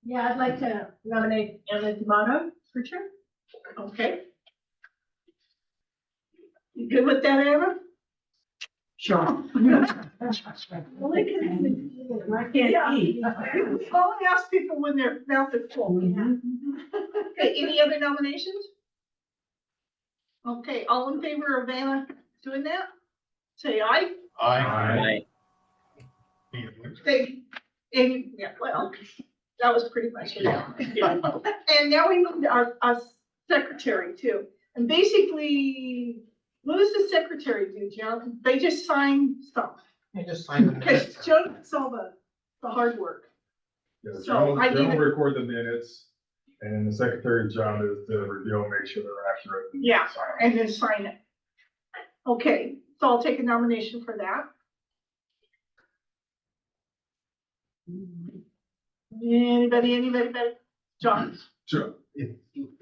Yeah, I'd like to nominate Anna D'Amato for chair. Okay. You good with that, Anna? Sure. I can't eat. We only ask people when their mouth is full. Okay, any other nominations? Okay, all in favor of Anna doing that? Say aye. Aye. Say, and, yeah, well, that was pretty much it. And now we move to our secretary too. And basically, what does the secretary do, Joan? They just sign stuff. I just signed the Because minutes. Joan does all the hard work. Yeah, So Joan I need Joan it- will record the minutes, and the secretary's job is to review and make sure they're accurate. and Yeah, sign them. and then sign it. Okay, so I'll take a nomination for that. Anybody? John? Sure, if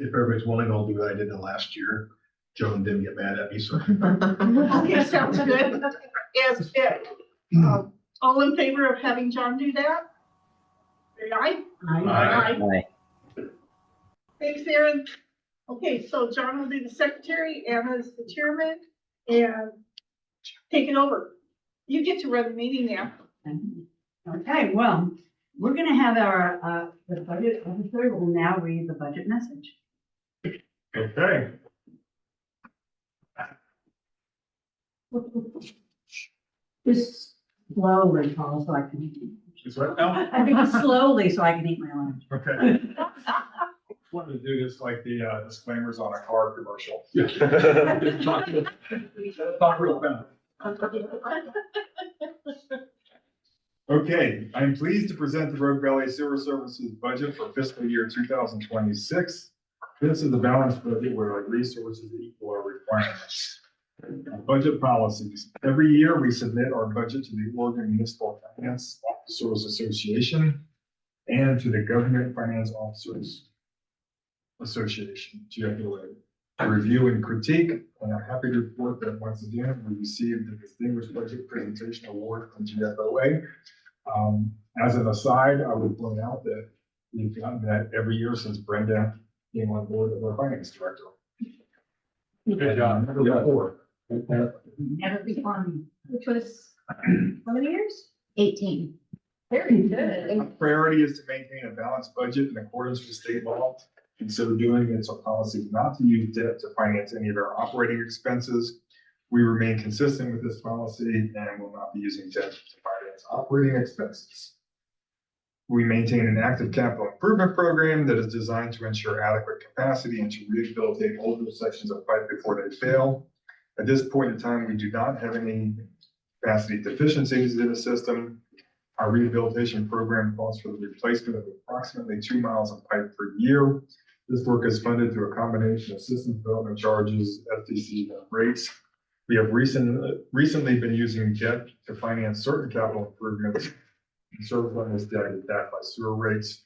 everybody's willing, I'll do what I did the last year. Joan didn't get mad at me, so. Okay, sounds good. Yes, all in favor of having John do that? Say aye. Aye. Thanks, Aaron. Okay, so John will be the secretary, Anna's the chairman, and take it over. You get to run the meeting now. Okay, well, we're gonna have our, the budget officer will now read the budget message. Okay, Just slowly, Paul, so I can, just right now, I think slowly so I can eat my lunch. okay. Wanted to do this like the disclaimers on a car commercial. Talk real fast. Okay, I'm pleased to present the Rogue Valley Sewer Services budget for fiscal year 2026. This is a balanced budget where our resources equal our requirements. Budget policies. Every year, we submit our budget to the Oregon Municipal Finance Officers Association and to the Government Finance Officers Association, GFOA, to review and critique. And I'm happy to report that once again, we received the Distinguished Budget Presentation Award from GFOA. As an aside, I would point out that we've gotten that every year since Brenda came on board as our finance director. Good job. Never be fun. Which was, how many years? 18. Very good. Our priority is to maintain a balanced budget in accordance with state law. In so doing, it's our policy not to use debt to finance any of our operating expenses. We remain consistent with this policy and will not be using debt to finance operating expenses. We maintain an active capital improvement program that is designed to ensure adequate capacity and to rehabilitate older sections of pipe before they fail. At this point in time, we do not have any capacity deficiencies in the system. Our rehabilitation program calls for the replacement of approximately 2 miles of pipe per year. This work is funded through a combination of system development charges, FDC, and rates. We have recently been using debt to finance certain capital improvements. And service on this debt is backed by sewer rates.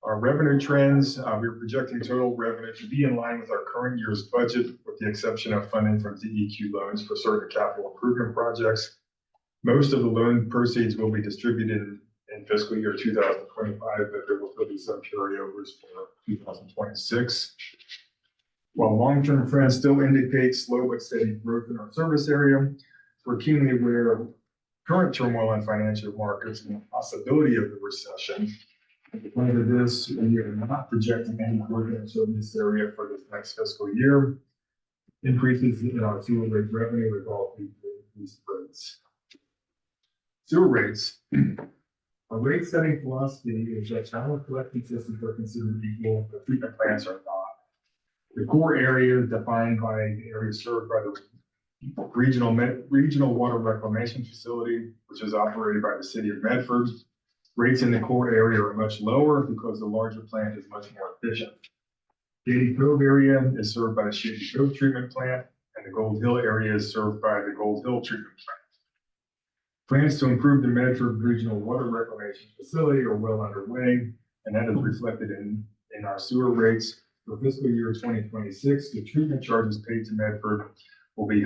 Our revenue trends, we're projecting total revenue to be in line with our current year's budget, with the exception of funding from DEQ loans for certain capital improvement projects. Most of the loan proceeds will be distributed in fiscal year 2025, but there will still be some carryovers for 2026. While long-term trends still indicate slow but steady growth in our service area, we're keenly aware of current turmoil in financial markets and the possibility of the recession. Under this, we are not projecting any growth in our service area for this next fiscal year. Increases in our sewer rate revenue result in increased rates. Sewer rates. Our rate setting philosophy is that town collection systems are considered equal, but treatment plants are not. The core area is defined by the area served by the regional water reclamation facility, which is operated by the city of Medford. Rates in the core area are much lower because the larger plant is much more efficient. Shady Cove area is served by the Shady Cove treatment plant, and the Gold Hill area is served by the Gold Hill treatment plant. Plans to improve the Medford Regional Water Reclamation Facility are well underway, and that is reflected in our sewer rates. For fiscal year 2026, the treatment charges paid to Medford will be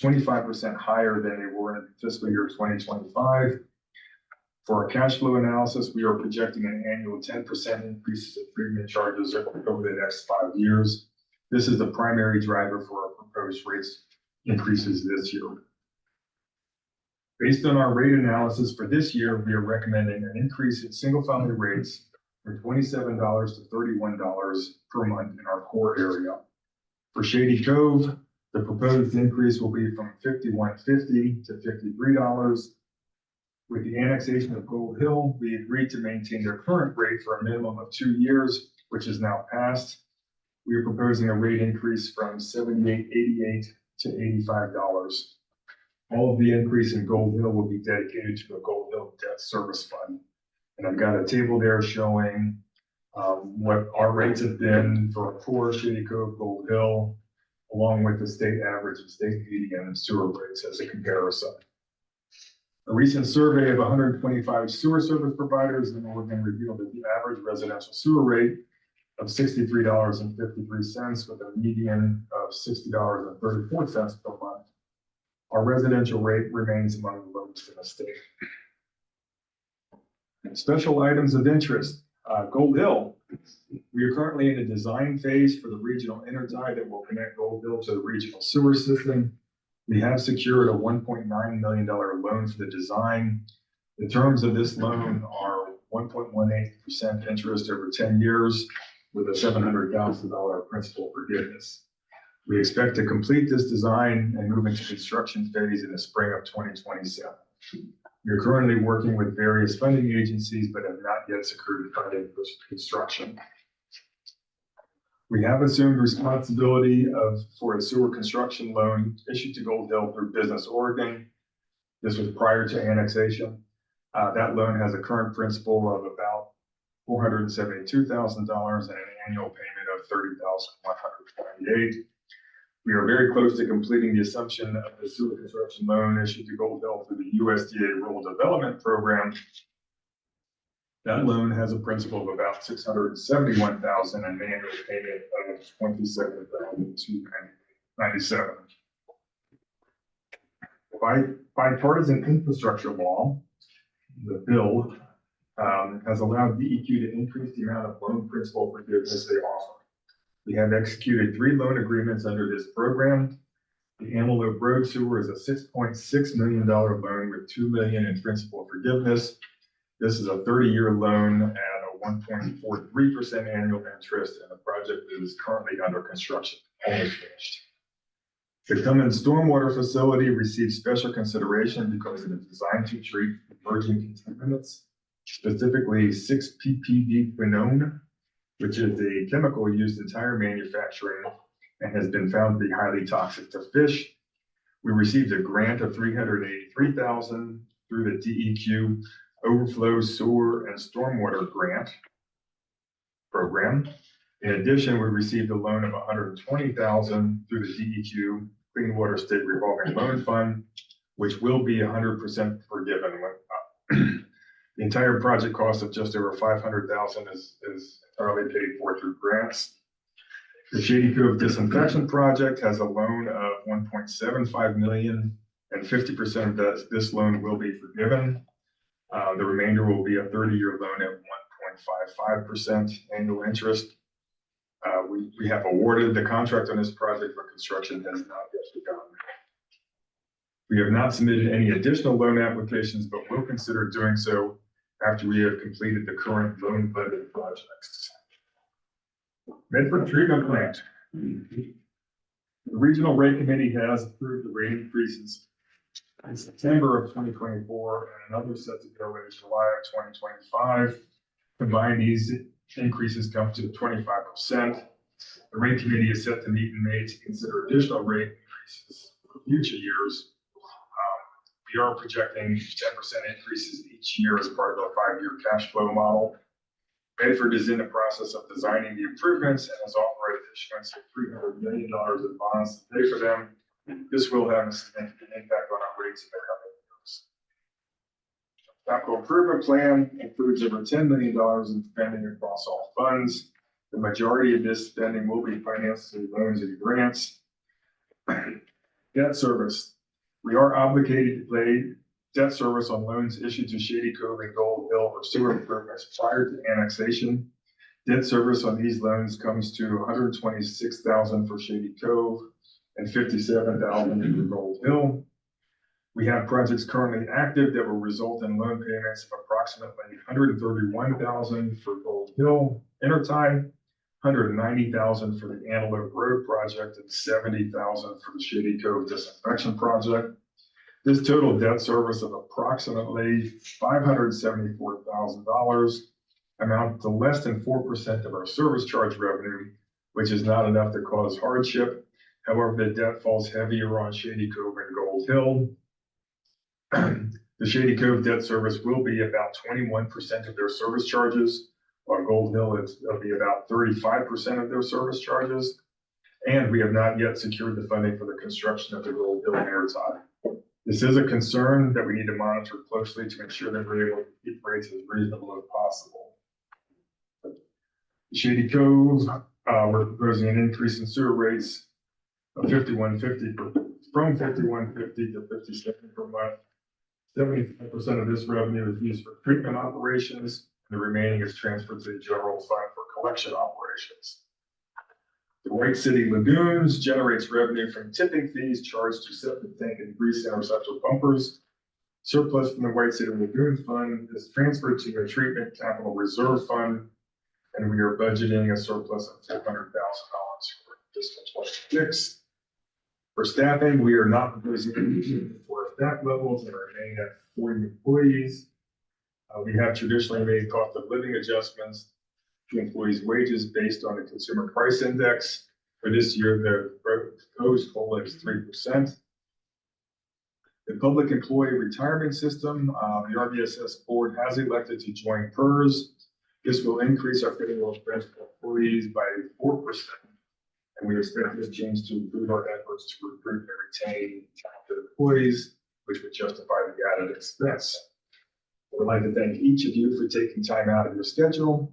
25% higher than they were in fiscal year 2025. For our cash flow analysis, we are projecting an annual 10% increases in premium charges over the next 5 years. This is the primary driver for our proposed rates increases this year. Based on our rate analysis for this year, we are recommending an increase in single-family rates from $27 to $31 per month in our core area. For Shady Cove, the proposed increase will be from $51.50 to $53. With the annexation of Gold Hill, we agreed to maintain their current rate for a minimum of 2 years, which is now passed. We are proposing a rate increase from $78.88 to $85. All of the increase in Gold Hill will be dedicated to the Gold Hill Debt Service Fund. And I've got a table there showing what our rates have been for core Shady Cove, Gold Hill, along with the state average and state median sewer rates as a comparison. A recent survey of 125 sewer service providers in Oregon revealed that the average residential sewer rate of $63.53 with a median of $60.34 per month. Our residential rate remains among the lowest in the state. Special items of interest, Gold Hill. We are currently in the design phase for the regional intertie that will connect Gold Hill to the regional sewer system. We have secured a $1.9 million loan for the design. The terms of this loan are 1.18% interest over 10 years with a $700,000 principal forgiveness. We expect to complete this design and move into construction phase in the spring of 2027. We are currently working with various funding agencies, but have not yet secured funding for construction. We have assumed responsibility for a sewer construction loan issued to Gold Hill through Business Oregon. This was prior to annexation. That loan has a current principal of about $472,000 and an annual payment of $30,128. We are very close to completing the assumption of the sewer construction loan issued to Gold Hill through the USDA Rural Development Program. That loan has a principal of about $671,000 and an annual payment of $27,297. By bipartisan infrastructure law, the bill has allowed DEQ to increase the amount of loan principal forgiveness they offer. We have executed 3 loan agreements under this program. The Antelope Road Sewer is a $6.6 million loan with $2 million in principal forgiveness. This is a 30-year loan at a 1.43% annual interest, and the project is currently under construction, almost finished. The Cummins Stormwater Facility received special consideration because it is designed to treat emerging contaminants, specifically 6-ppb quinone, which is a chemical used in tire manufacturing and has been found to be highly toxic to fish. We received a grant of $383,000 through the DEQ Overflow Sewer and Stormwater Grant Program. In addition, we received a loan of $120,000 through the DEQ Clean Water State Revolving Loan Fund, which will be 100% forgiven. The entire project cost of just over $500,000 is entirely paid for through grants. The Shady Cove Disinfection Project has a loan of $1.75 million, and 50% of this loan will be forgiven. The remainder will be a 30-year loan at 1.55% annual interest. We have awarded the contract on this project, but construction has not yet begun. We have not submitted any additional loan applications, but will consider doing so after we have completed the current loan funded projects. Medford Treatment Plant. The Regional Rate Committee has approved the rate increases in September of 2024 and another set to go in July of 2025. Combined, these increases come to 25%. The rate committee is set to meet in May to consider additional rate increases for future years. We are projecting 10% increases each year as part of our 5-year cash flow model. Medford is in the process of designing the improvements and has authorized issuance of $300 million in bonds to pay for them. This will have a significant impact on our rates in the coming years. Capital improvement plan includes over $10 million in spending across all funds. The majority of this spending will be financed through loans and grants. Debt service. We are obligated to pay debt service on loans issued to Shady Cove and Gold Hill for sewer improvements prior to annexation. Debt service on these loans comes to $126,000 for Shady Cove and $57,000 for Gold Hill. We have projects currently active that will result in loan payments of approximately $131,000 for Gold Hill Intertie, $190,000 for the Antelope Road project, and $70,000 for the Shady Cove disinfection project. This total debt service of approximately $574,000 amount to less than 4% of our service charge revenue, which is not enough to cause hardship. However, the debt falls heavier on Shady Cove and Gold Hill. The Shady Cove debt service will be about 21% of their service charges. On Gold Hill, it'll be about 35% of their service charges. And we have not yet secured the funding for the construction of the Gold Hill Intertie. This is a concern that we need to monitor closely to ensure that we're able to keep rates as reasonable as possible. Shady Cove, we're proposing an increase in sewer rates of $51.50 from $51.50 to $57 per month. 75% of this revenue is used for treatment operations, and the remaining is transferred to the general fund for collection operations. The White City Lagoons generates revenue from tipping fees charged to septic tank and grease interceptor pumpers. Surplus from the White City Lagoon Fund is transferred to a treatment capital reserve fund, and we are budgeting a surplus of $400,000 for fiscal 26. For staffing, we are not proposing any for staff levels and remain at 40 employees. We have traditionally made cost of living adjustments to employees' wages based on the consumer price index. For this year, the proposed COLA is 3%. The public employee retirement system, the RVSS board has elected to join PERS. This will increase our payroll expense for employees by 4%. And we expect this change to improve our efforts to recruit and retain talented employees, which would justify the added expense. I would like to thank each of you for taking time out of your schedule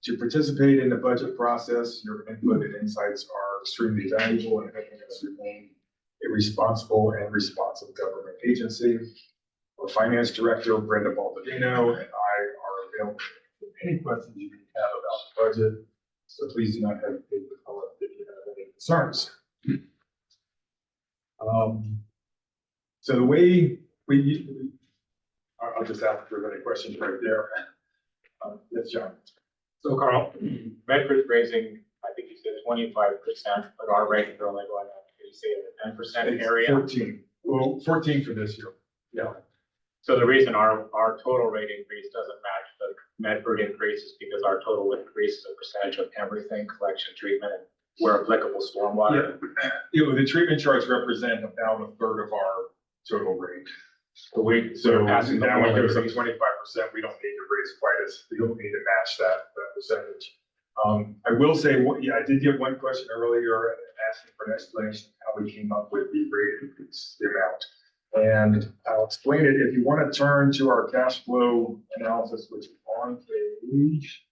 to participate in the budget process. Your input and insights are extremely valuable in helping us remain a responsible and responsive government agency. Our finance director, Brenda Baldovino, and I are available for any questions you may have about the budget. So please do not hesitate to call us if you have any concerns. So the way I'll just ask if there's any questions right there. Yes, John. So Carl, Medford's raising, I think you said 25%, but our rates are only going up, you say the 10% area. 14. Well, 14 for this year. Yeah. So the reason our total rate increase doesn't match the Medford increase is because our total increase is a percentage of everything, collection, treatment, and where applicable stormwater. Yeah. The treatment charge represent about a third of our total rate. So So passing the that one goes up increase. 25%. We don't need to raise quite as, we don't need to match that percentage. I will say, I did get one question earlier asking for an explanation of how we came up with the rate increase, the amount. And I'll explain it. If you want to turn to our cash flow analysis, which is on page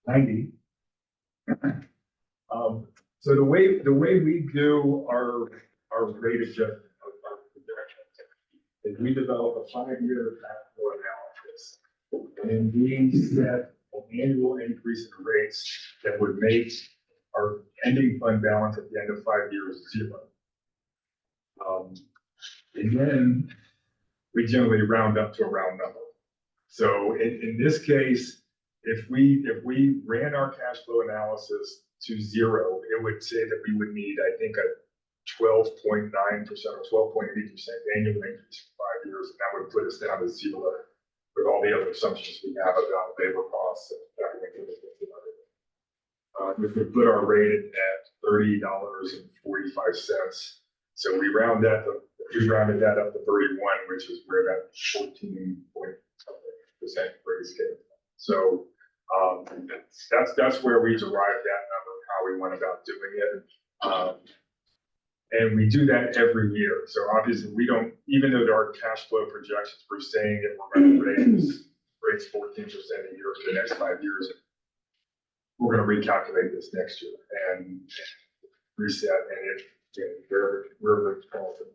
90. So the way we do our rate adjustment of our projections is we develop a 5-year cash flow analysis. And we set an annual increase in rates that would make our ending fund balance at the end of 5 years 0. And then we generally round up to a round number. So in this case, if we ran our cash flow analysis to 0, it would say that we would need, I think, a 12.9% or 12.8% annual increase for 5 years, and that would put us down to 0 with all the other assumptions we have about labor costs and everything. We could put our rate at $30.45. So we rounded that up to 31, which is where that 14.something% raise came from. So that's where we derived that number, how we went about doing it. And we do that every year. So obviously we don't, even though our cash flow projections, we're saying that we're going to raise 14% a year for the next 5 years. We're going to recalculate this next year and reset, and we're very small. But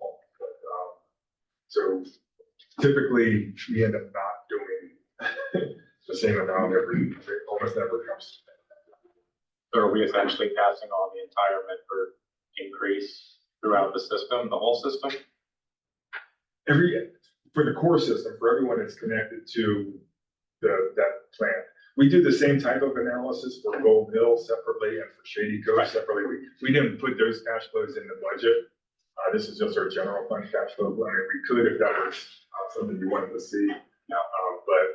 So typically, we end up not doing the same amount every, it almost never comes. So are we essentially passing on the entire Medford increase throughout the system, the whole system? For the core system, for everyone that's connected to that plant. We do the same type of analysis for Gold Hill separately and for Shady Cove separately. We didn't put those cash flows in the budget. This is just our general fund cash flow. I mean, we could if that was something you wanted to see. But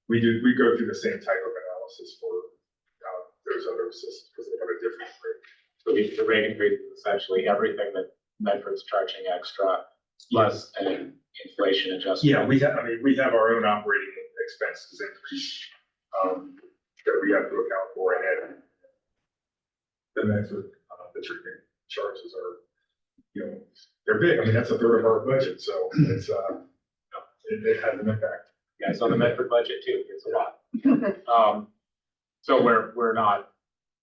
we go through the same type of analysis for those other systems because they have a different rate. So the rate increase is essentially everything that Medford's charging extra, plus an inflation adjustment. Yeah, we have our own operating expenses increase that we have to account for, and then that's what the treatment charges are, they're big. I mean, that's a third of our budget, so it's, it has an impact. Yeah, so the Medford budget too, it's a lot. So we're not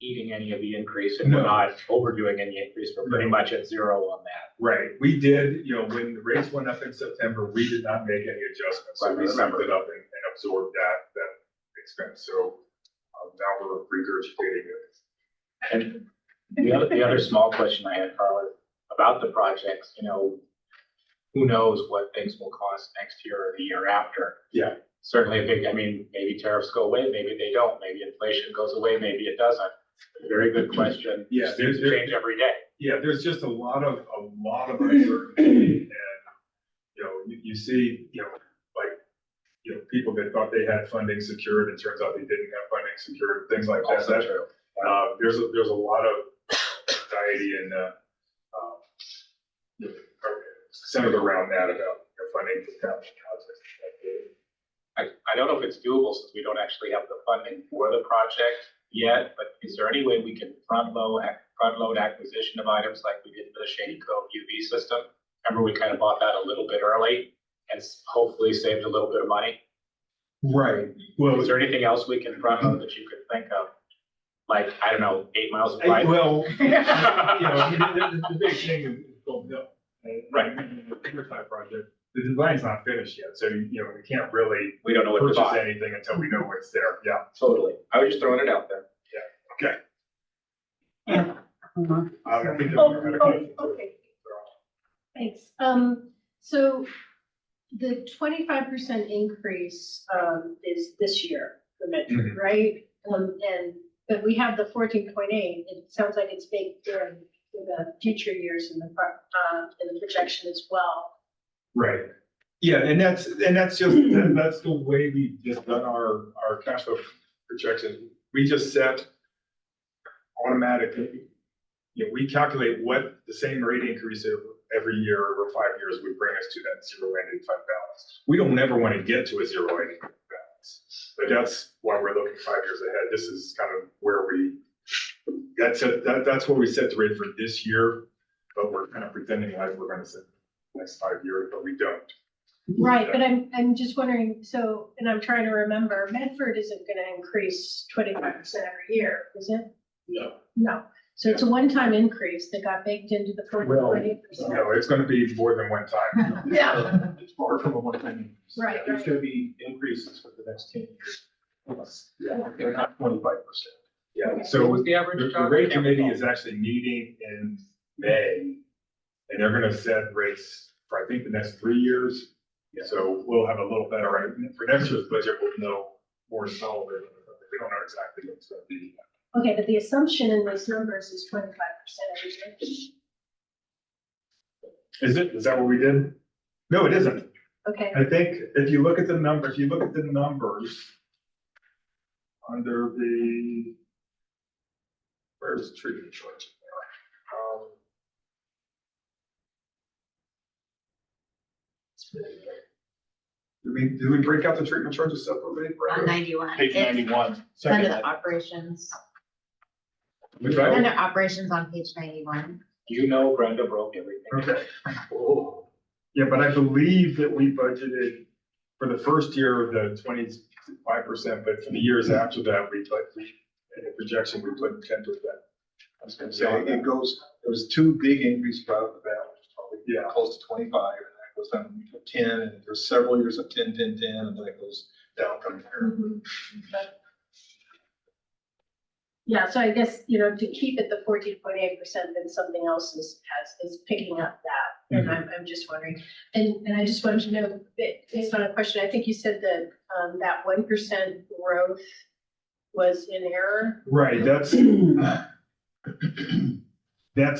eating any of the increase and we're No. not overdoing any increase. We're pretty much at zero on that. Right, we did, when the rates went up in September, we did not make any adjustments, so Right, we I sucked remember. it up and absorbed that expense, so now we're regurgitating it. And the other small question I had, Carla, about the projects, who knows what things will cost next year or the year after? Yeah. Certainly maybe tariffs go away, maybe they don't, maybe inflation goes away, maybe it doesn't. Very good question. Yeah, Seems to change every day. Yeah, there's just a lot of uncertainty, and, you see, people that thought they had funding secured, it turns out they didn't have funding secured, things like that. Also true. There's a lot of anxiety and, centered around that about funding for capital projects. I don't know if it's doable since we don't actually have the funding for the project yet, but is there any way we can front load acquisition of items like we did for the Shady Cove UV system? Remember, we kind of bought that a little bit early and hopefully saved a little bit of money. Right, well, Is there anything else we can front load that you could think of? Like, I don't know, 8 miles of pipe? well, the big thing is Gold Hill. Right. The bigger type project, the design's not finished yet, so we can't really We don't know what to purchase buy. anything until we know what's there, yeah. Totally. I was just throwing it out there. Okay. Yeah. I think Oh, that- okay. Thanks. So the 25% increase, is this year for Medford, Mhm. right? But we have the 14.8, it sounds like it's baked in for the future years in the projection as well. Right. Yeah, and that's just, that's the way we've just done our cash flow projection. We just set automatically, we calculate what the same rate increase every year over 5 years would bring us to that zero ending fund balance. We don't never want to get to a zero ending fund balance, but that's why we're looking 5 years ahead. This is kind of where that's what we set the rate for this year, but we're kind of pretending like we're gonna set the next 5 years, but we don't. Right, but I'm just wondering, and I'm trying to remember, Medford isn't gonna increase 25% every year, is it? No. No, so it's a one-time increase that got baked into the 14.8%. No, it's gonna be more than one time. Yeah. It's far from a one-time. Right, There's right. gonna be increases for the next 10 years. Yeah. They're not 25%. Yeah, What so was the average? the rate committee is actually meeting in May, and they're gonna set rates for, I think, the next 3 years. So we'll have a little better, for next year's budget, we'll know more solid, we don't know exactly what it's gonna be. Okay, but the assumption in these numbers is 25% every year. Is it? Is that what we did? No, it isn't. Okay, I think if you look at the numbers under where's the treatment charge? Did we break out the treatment charges separately? On 91. Page It's 91. Under Second the line. operations, Which it's I- under operations on page 91. Brenda broke everything. Okay. Yeah, but I believe that we budgeted for the first year of the 25%, but for the years after that, we put, in the projection, we put 10%. I was gonna say, there was two big increases out of the bat, which is probably Yeah. close to 25, and that goes down to 10, and there's several years of 10, 10, 10, and then it goes down from there. Mhm. Yeah, so I guess, to keep it the 14.8%, then something else is picking up that. And I'm just wondering, and I just wanted to know, based on a question, I think you said that, that 1% growth was in error. Right, that's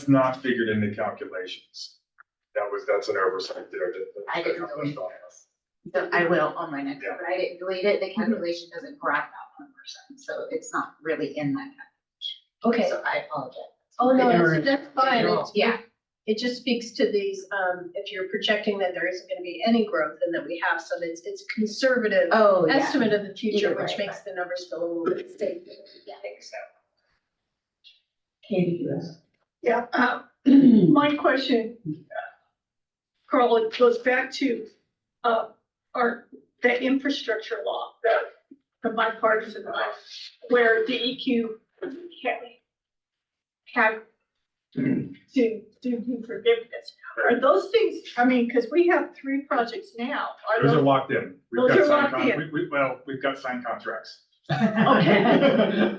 not figured into calculations. That's an oversight there. I didn't really- So I will on my next Yeah. one, but I didn't delete it. The calculation doesn't graph out 1%, so it's not really in that Okay. calculation. So I apologize. Oh, no, Error. that's fine. Yeah. It just speaks to these, if you're projecting that there isn't gonna be any growth and that we have some, it's a conservative Oh, yeah. estimate of the future, Either which way, makes the numbers feel a little bit safe. Yeah. Katie, yes. Yeah, my question, Carl, it goes back to, the infrastructure law, the bipartisan law, where DEQ had to do forgiveness. Are those things, I mean, because we have 3 projects now. Are Those are those, locked in. We've Those got are signed locked in. we've got signed contracts. okay,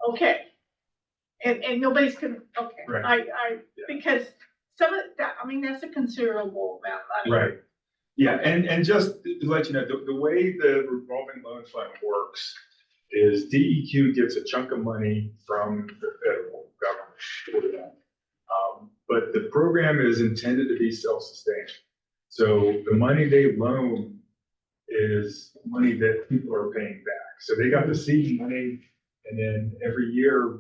okay. And nobody's gonna, okay, Right. because some of that, I mean, that's a considerable amount of money. Right. Yeah, and just to let you know, the way the revolving loan fund works is DEQ gets a chunk of money from the federal government for that. But the program is intended to be self-sustaining. So the money they loan is money that people are paying back. So they got the seed money, and then every year,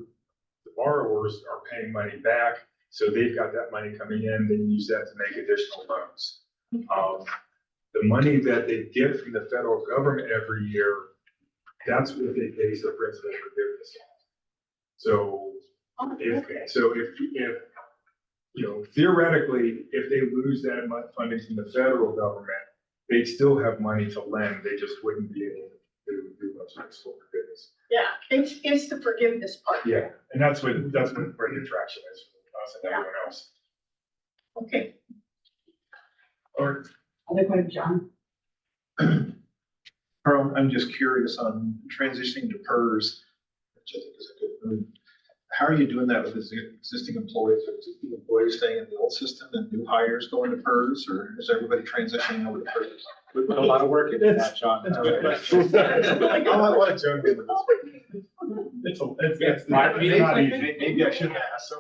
the borrowers are paying money back. So they've got that money coming in, they use that to make additional loans. The money that they get from the federal government every year, that's what they base their principal forgiveness on. So Oh, if, okay. theoretically, if they lose that funding from the federal government, they'd still have money to lend, they just wouldn't be able to do much principal forgiveness. Yeah, it's the forgiveness part. Yeah, and that's what where the attraction is for us and everyone else. Okay, Or Other question, John? Carl, I'm just curious on transitioning to PERS, which I think is a good move. How are you doing that with existing employees? Are existing employees staying in the old system and new hires going to PERS, or is everybody transitioning over to PERS? We put a lot of work into that, John. That's good. I want to joke in with this. It's not easy. Maybe I should ask.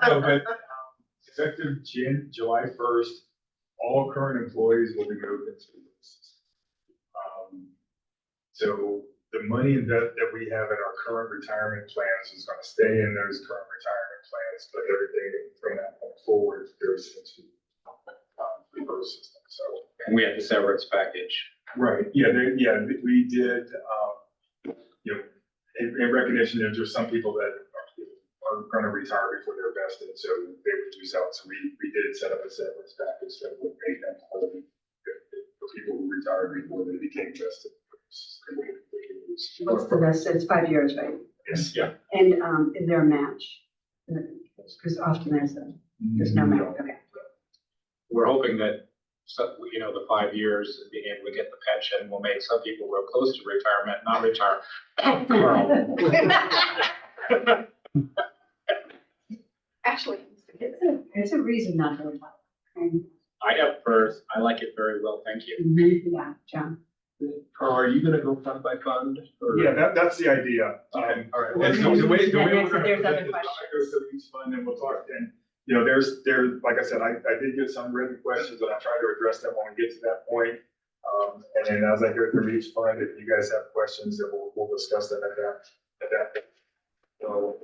No, but effective July 1st, all current employees will be moved into the system. So the money that we have in our current retirement plans is going to stay in those current retirement plans, but everything from that point forward goes into the PERS system. So. And we had the severance package. Right, we did, in recognition that there's some people that are gonna retire before they're vested, so they would lose out, so we did set up a severance package that would pay them for people who retired before they became vested. What's the rest? It's 5 years, right? Yes, yeah. And, is there a match? Because often there's no match, okay. We're hoping that, the 5 years, being able to get the pension will make some people real close to retirement, not retire. actually, It's a reason not to retire. And, I have PERS. I like it very well, thank you. yeah, John. Carl, are you gonna go fund by fund? or- Yeah, that's the idea. All right. And so the way Yeah, we're there's gonna other present this, questions. I go to each fund and we'll talk, and, like I said, I did get some written questions, and I'll try to address them when we get to that point. And then as I go through each fund, if you guys have questions, then we'll discuss them at that. So,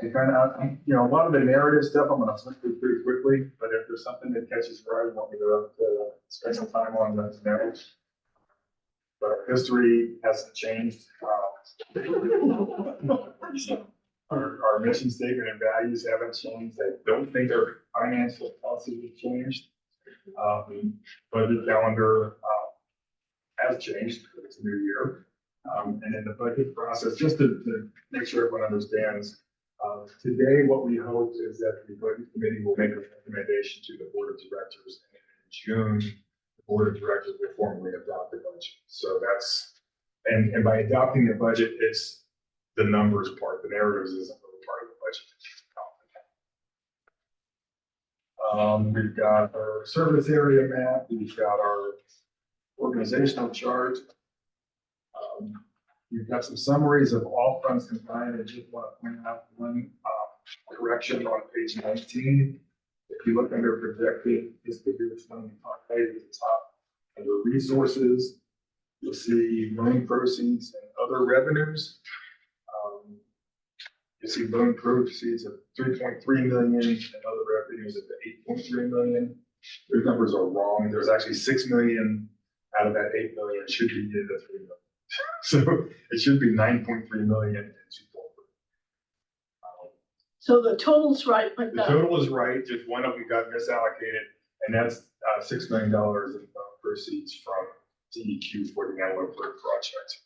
and kind of, a lot of the narrative stuff, I'm gonna flip through pretty quickly, but if there's something that catches your eye, you want me to spend some time on, let me know. But history hasn't changed. Our mission statement and values haven't changed. I don't think our financial policy has changed. Budget calendar, has changed, it's a new year. And in the budget process, just to make sure everyone understands, Today, what we hope is that the budget committee will make a recommendation to the board of directors. And in June, the board of directors will formally adopt the budget. So that's, and by adopting the budget, it's the numbers part, the narratives isn't really part of the budget. We've got our service area map, we've got our organizational chart. We've got some summaries of all funds combined. I just want to point out one correction on page 19. If you look under projected fiscal year 25 at the top, under resources, you'll see loan proceeds and other revenues. You see loan proceeds of 3.3 million and other revenues of 8.3 million. Those numbers are wrong. There's actually 6 million out of that 8 million should be in the 3 million. So it should be 9.3 million and 2.3. So the total's right, but The total is right, just one of them got misallocated, and that's $6 million in proceeds from DEQ for the Antelope Road project.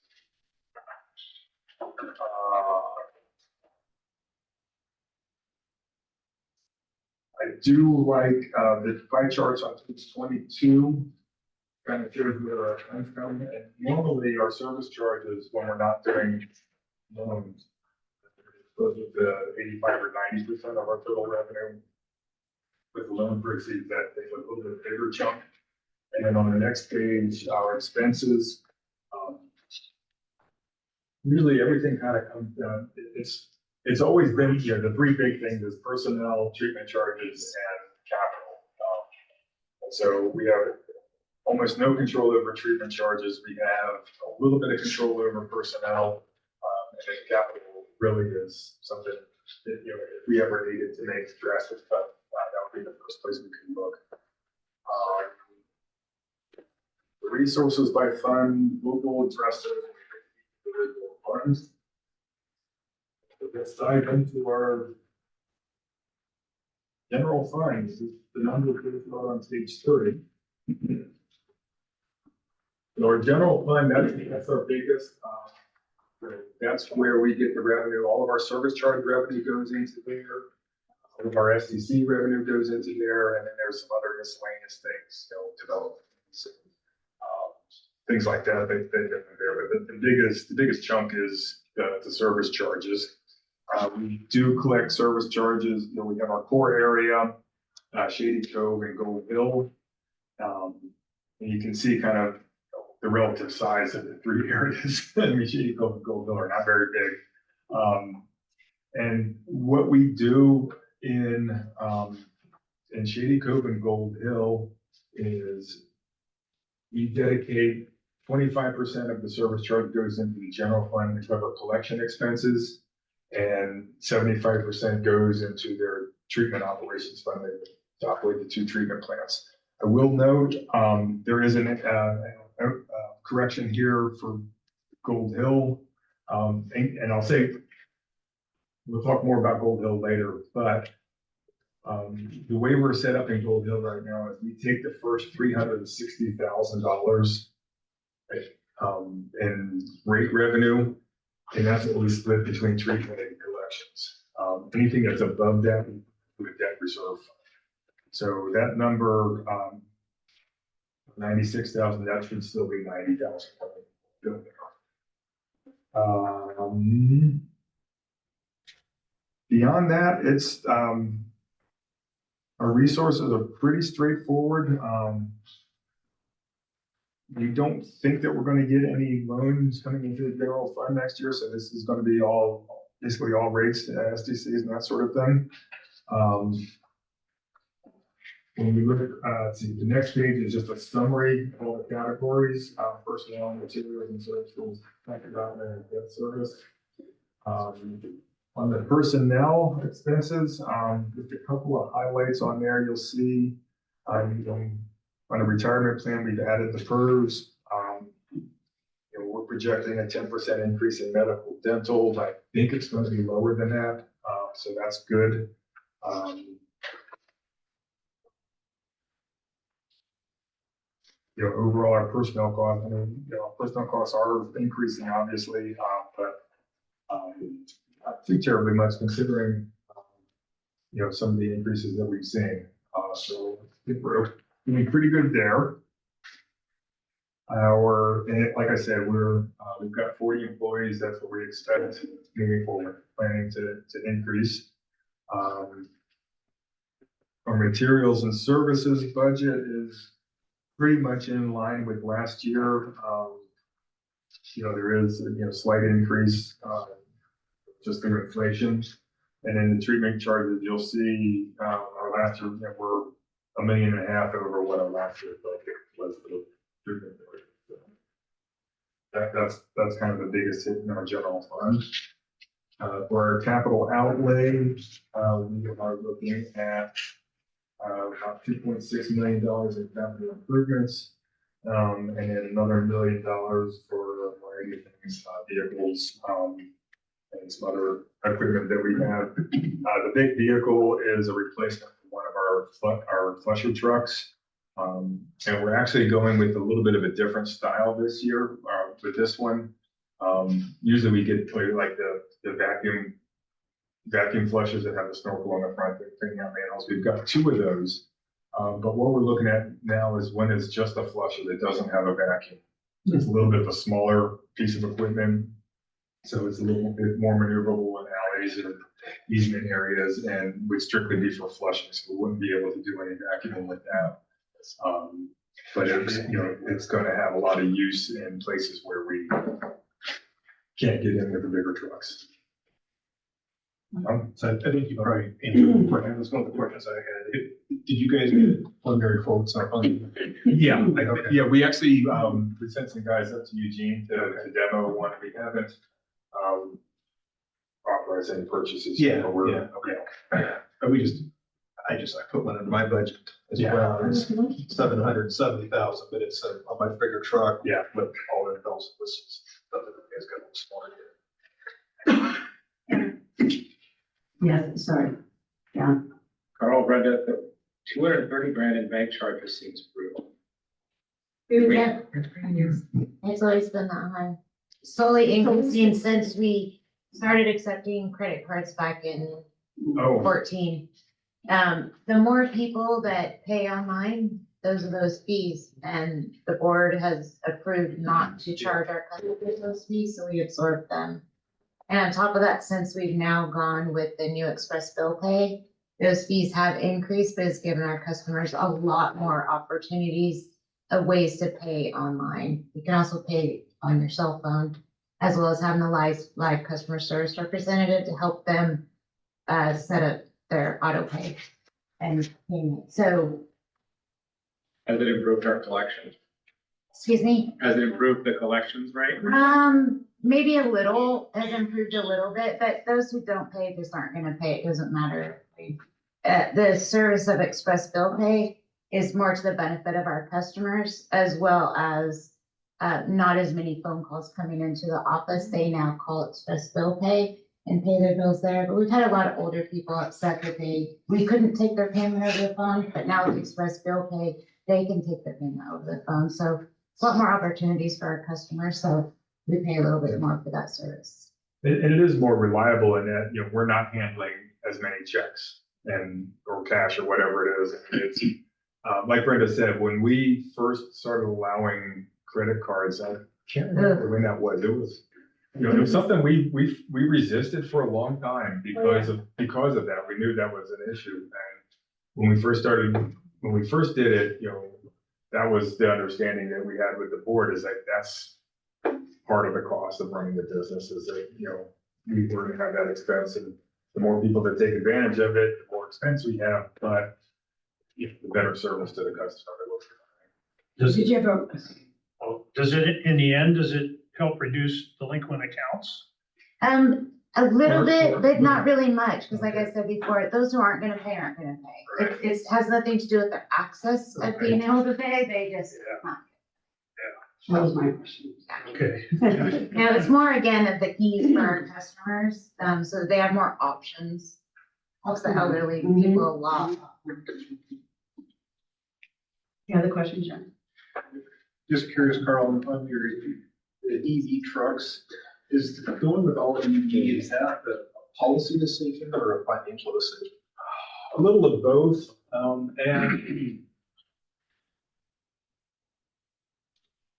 I do like the pie charts on page 22. Kind of shows where our funds come, and normally our service charges, when we're not doing loans, goes with the 85 or 90% of our total revenue. With the loan proceeds, that takes a little bit bigger chunk. And then on the next page, our expenses. Usually everything kind of comes down, it's always been, you know, the three big things is personnel, treatment charges, and capital. And so we have almost no control over treatment charges. We have a little bit of control over personnel, and then capital really is something that, you know, if we ever needed to make drastic cuts, that would be the first place we could look. The resources by fund, we'll address those individual funds. So let's dive into our general funds. The number is on page 30. So our general fund, that's our biggest, that's where we get the revenue. All of our service charge revenue goes into there. All of our SDC revenue goes into there, and then there's some other miscellaneous things, you know, development, things like that. They go in there, but the biggest chunk is the service charges. We do collect service charges. You know, we have our core area, Shady Cove and Gold Hill. And you can see kind of the relative size of the three areas. I mean, Shady Cove and Gold Hill are not very big. And what we do in Shady Cove and Gold Hill is we dedicate 25% of the service charge goes into the general fund to cover collection expenses, and 75% goes into their treatment operations fund to operate the two treatment plants. I will note there is a correction here for Gold Hill, and I'll say we'll talk more about Gold Hill later, but the way we're set up in Gold Hill right now is we take the first $360,000 in rate revenue, and that's what we split between treatment and collections. Anything that's above that, we put a debt reserve. So that number, 96,000, that should still be 90,000. Beyond that, it's our resources are pretty straightforward. We don't think that we're going to get any loans coming into the general fund next year, so this is going to be basically all rates, SDCs and that sort of thing. When we look at, see, the next page is just a summary of all the categories, personnel, materials, and services, development, and debt service. On the personnel expenses, just a couple of highlights on there. You'll see on a retirement plan, we've added the PERS. You know, we're projecting a 10% increase in medical dental. I think it's going to be lower than that, so that's good. You know, overall, our personnel costs, I mean, you know, personnel costs are increasing, obviously, but not too terribly much considering, some of the increases that we've seen. So I think we're doing pretty good there. And like I said, we've got 40 employees. That's what we expect moving forward, planning to increase. Our materials and services budget is pretty much in line with last year. There is a slight increase, just through inflation. And then the treatment charges, you'll see, our last year, we're $1.5 million over what our last year's budget was for the treatment. That's kind of the biggest hit in our general fund. For our capital outlay, we are looking at about $2.6 million in capital improvements. And then another $1 million for a variety of things, vehicles, and some other equipment that we have. The big vehicle is a replacement for one of our flusher trucks. And we're actually going with a little bit of a different style this year, with this one. Usually we get like the vacuum flushers that have the snorkel on the front, that cleaning out manholes. We've got 2 of those. But what we're looking at now is one is just a flusher that doesn't have a vacuum. It's a little bit of a smaller piece of equipment. So it's a little bit more maneuverable in alleys and easement areas, and would strictly be for flushing. So we wouldn't be able to do any vacuuming with that. But it's going to have a lot of use in places where we can't get in with the bigger trucks. So I think you probably answered the question. That's one of the questions I had. Did you guys get preliminary quotes on? Yeah, we actually, we sent some guys up to Eugene to demo one. We haven't authorized any purchases. Yeah, But we're, yeah. But I put one in my budget as Yeah. well. It's 770,000, but it's on my bigger truck. Yeah. With all the bells and whistles. Stuff that it's got a little smaller. Yes, sorry. Yeah. Carl, Brenda, the 230 grand in bank charges seems brutal. Yeah, it's always been that high. Slowly increasing since we started accepting credit cards back in Oh, 14. The more people that pay online, those are those fees, and the board has approved not to charge our customers those fees, so we absorb them. And on top of that, since we've now gone with the new express bill pay, those fees have increased, but it's given our customers a lot more opportunities of ways to pay online. You can also pay on your cell phone, as well as having a live customer service representative to help them set up their auto pay and payment. So, Has it improved our collections? excuse me, Has it improved the collections rate? maybe a little, has improved a little bit, but those who don't pay just aren't gonna pay. It doesn't matter. The service of express bill pay is more to the benefit of our customers, as well as not as many phone calls coming into the office. They now call express bill pay and pay their bills there. But we've had a lot of older people upset that we couldn't take their payment over the phone, but now with express bill pay, they can take their payment over the phone. So it's a lot more opportunities for our customers. So we pay a little bit more for that service. and it is more reliable in that, we're not handling as many checks or cash or whatever it is. It's, like Brenda said, when we first started allowing credit cards, I can't remember when that was. It was something we resisted for a long time because of that. We knew that was an issue. And when we first did it, that was the understanding that we had with the board, is that that's part of the cost of running the business, is that, we were going to have that expense, and the more people that take advantage of it, the more expense we have, but the better service to the customer. Did you ever, Does it, in the end, does it help reduce delinquent accounts? A little bit, but not really much, because like I said before, those who aren't gonna pay aren't gonna pay. It has nothing to do with their access of being able to pay, they just. that was my question. Okay. Now, it's more again of the ease for our customers, so they have more options. Helps the elderly people a lot. Any other questions, John? Just curious, Carl, on your the EV trucks, is going with all EV, is that the policy decision or a financial decision? A little of both, and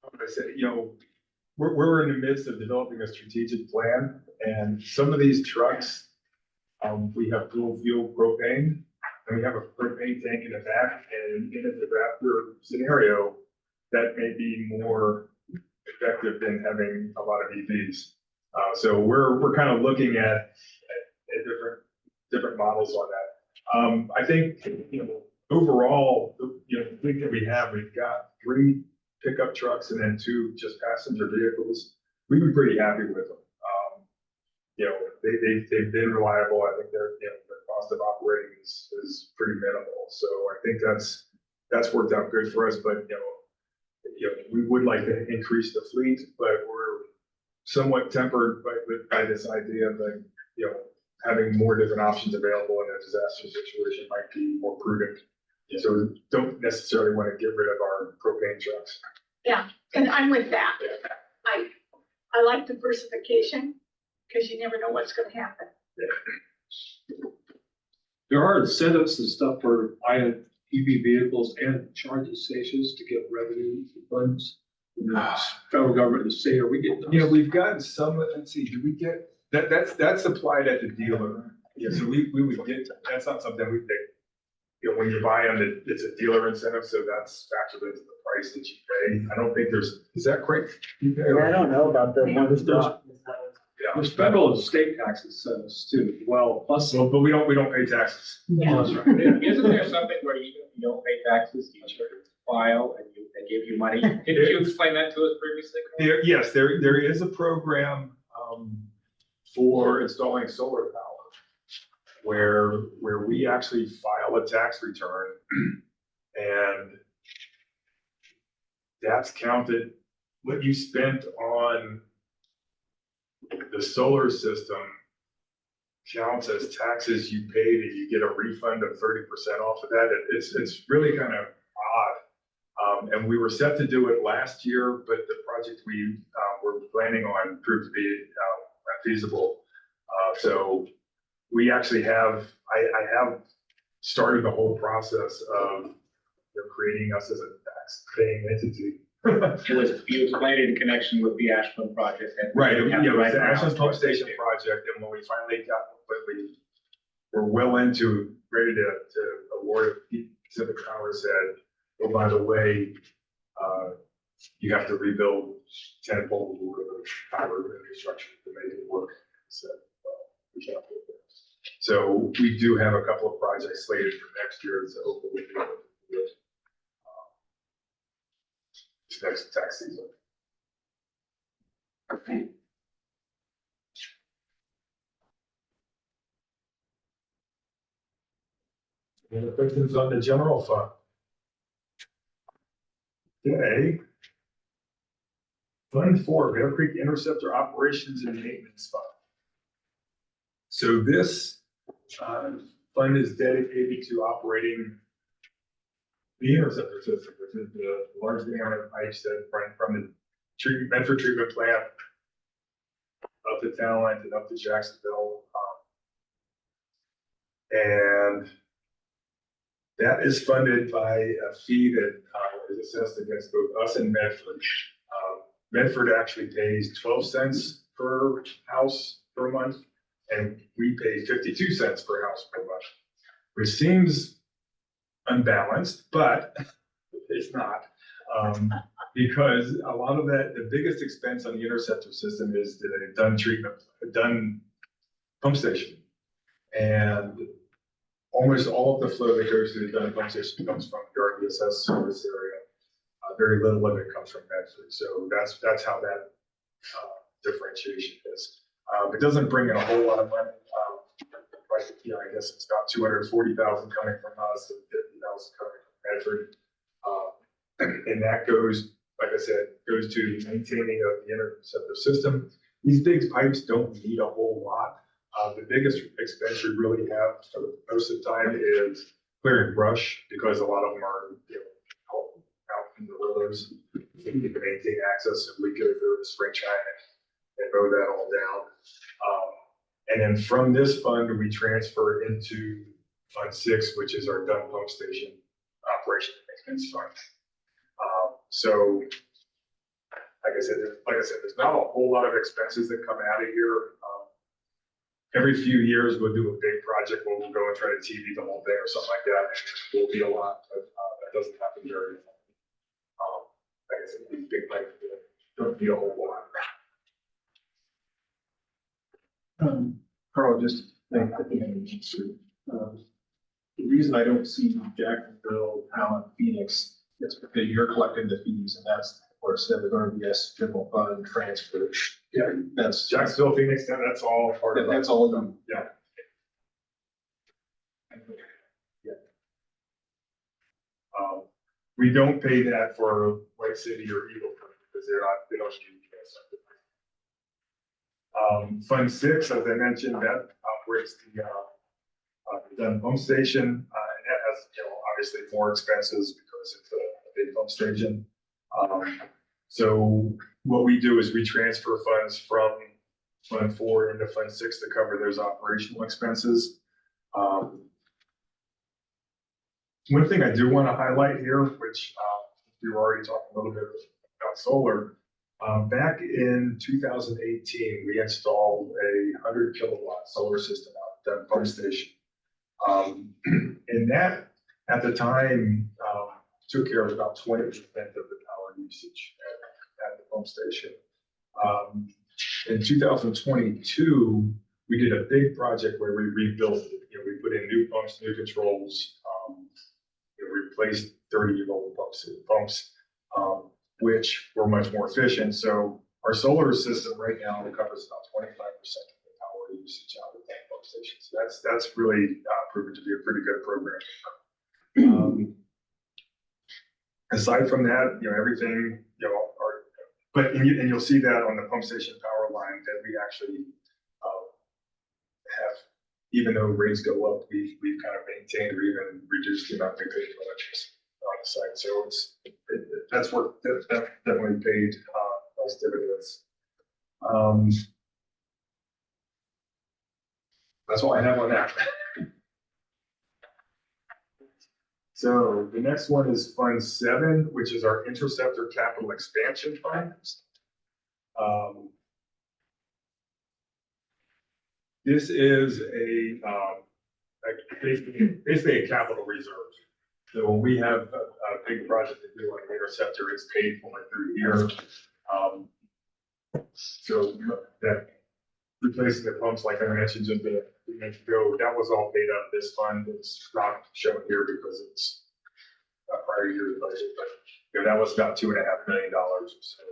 like I said, we're in the midst of developing a strategic plan, and some of these trucks, we have dual fuel propane, and we have a propane tank in the back, and in the Raptor scenario, that may be more effective than having a lot of EVs. So we're kind of looking at different models on that. I think, overall, the fleet that we have, we've got 3 pickup trucks and then 2 just passenger vehicles. We've been pretty happy with them. They've been reliable. I think their cost of operating is pretty minimal. So I think that's worked out good for us, but, we would like to increase the fleet, but we're somewhat tempered by this idea that, having more different options available in a disaster situation might be more prudent. So we don't necessarily want to get rid of our propane trucks. Yeah, and I'm with that. I like diversification, because you never know what's gonna happen. There are incentives and stuff for buying EV vehicles and charging stations to get revenue funds. The federal government and the state, are we getting those? We've gotten some, let's see, do we get, that's applied at the dealer. Yeah, so we would get, that's not something we pay. When you buy them, it's a dealer incentive, so that's factored into the price that you pay. I don't think is that correct? I don't know about the one that's not. Yeah, There's federal and state tax incentives too, well, plus. but we don't pay taxes. Yeah. That's right. Isn't there something where even if you don't pay taxes, you should file and they give you money? Didn't you explain that to us previously? Yes, there is a program, for installing solar power where we actually file a tax return and that's counted, what you spent on the solar system counts as taxes you paid, and you get a refund of 30% off of that. It's really kind of odd. And we were set to do it last year, but the project we were planning on proved to be feasible. So we actually have, I have started the whole process of creating us as a tax paying entity. You explained it in connection with the Ashland project. Right, it was the Ashland Pump Station project, and when we finally got, we're well into, ready to award it, Pacific Power said, oh, by the way, you have to rebuild 10 poles of power infrastructure to make it work. So, we can't do that. So we do have a couple of projects slated for next year, so hopefully we'll be able to do it. Next tax season. Okay. Any questions on the general fund? Okay. Fund 4, Bear Creek Interceptor Operations and Maintenance Fund. So this fund is dedicated to operating the interceptor system, which is the large diameter pipes that run from the Medford treatment plant up to Talent and up to Jacksonville. And that is funded by a fee that is assessed against both us and Medford. Medford actually pays 12 cents per house per month, and we pay 52 cents per house per month, which seems unbalanced, but it's not. Because a lot of that, the biggest expense on the interceptor system is the done pump station. And almost all of the flow that goes to the done pump station comes from the RDSS service area. Very little of it comes from Medford. So that's how that differentiation is. It doesn't bring in a whole lot of money. I guess it's about 240,000 coming from us and 50,000 coming from Medford. And that goes, like I said, goes to maintaining of the interceptor system. These big pipes don't need a whole lot. The biggest expense we really have for most of the time is clearing brush, because a lot of them are out in the willows. You need to maintain access, and we go through the spring china and mow that all down. And then from this fund, we transfer into Fund 6, which is our Dunn Pump Station Operation and Maintenance Fund. So, like I said, there's not a whole lot of expenses that come out of here. Every few years, we'll do a big project where we'll go and try to TV the whole thing or something like that. It will be a lot, but that doesn't happen very often. Like I said, these big things don't need a whole lot. Carl, just think, I think I mentioned, the reason I don't see Jacksonville, Allen, Phoenix, is because you're collecting the fees, and that's where it said they're going to be as general fund transfer. Yeah, That's Jacksonville, Phoenix, that's all part of that's all done. Yeah. We don't pay that for White City or Eagle Point because they don't use Fund 6, as I mentioned, that operates the Dunn Pump Station, and that has, obviously more expenses because it's a big pump station. So what we do is we transfer funds from Fund 4 into Fund 6 to cover those operational expenses. One thing I do want to highlight here, which we were already talking a little bit about solar. Back in 2018, we installed a 100 kilowatt solar system out at that pump station. And that, at the time, took care of about 20% of the power usage at the pump station. In 2022, we did a big project where we rebuilt it. We put in new pumps, new controls, replaced 30-year-old pumps, which were much more efficient. So our solar system right now covers about 25% of the power usage out of that pump station. So that's really proven to be a pretty good program. Aside from that, everything, and you'll see that on the pump station power line that we actually have, even though rates go up, we've kind of maintained or even reduced the amount we pay for electricity on the site. So that definitely paid nice dividends. That's all I have on that. So the next one is Fund 7, which is our Interceptor Capital Expansion Fund. This is basically a capital reserve. So when we have a big project to do like Interceptor, it's paid for through here. So that replacing the pumps, like I mentioned just a few minutes ago, that was all paid out of this fund. It's not shown here because it's a prior year's budget, but that was about $2.5 million or so.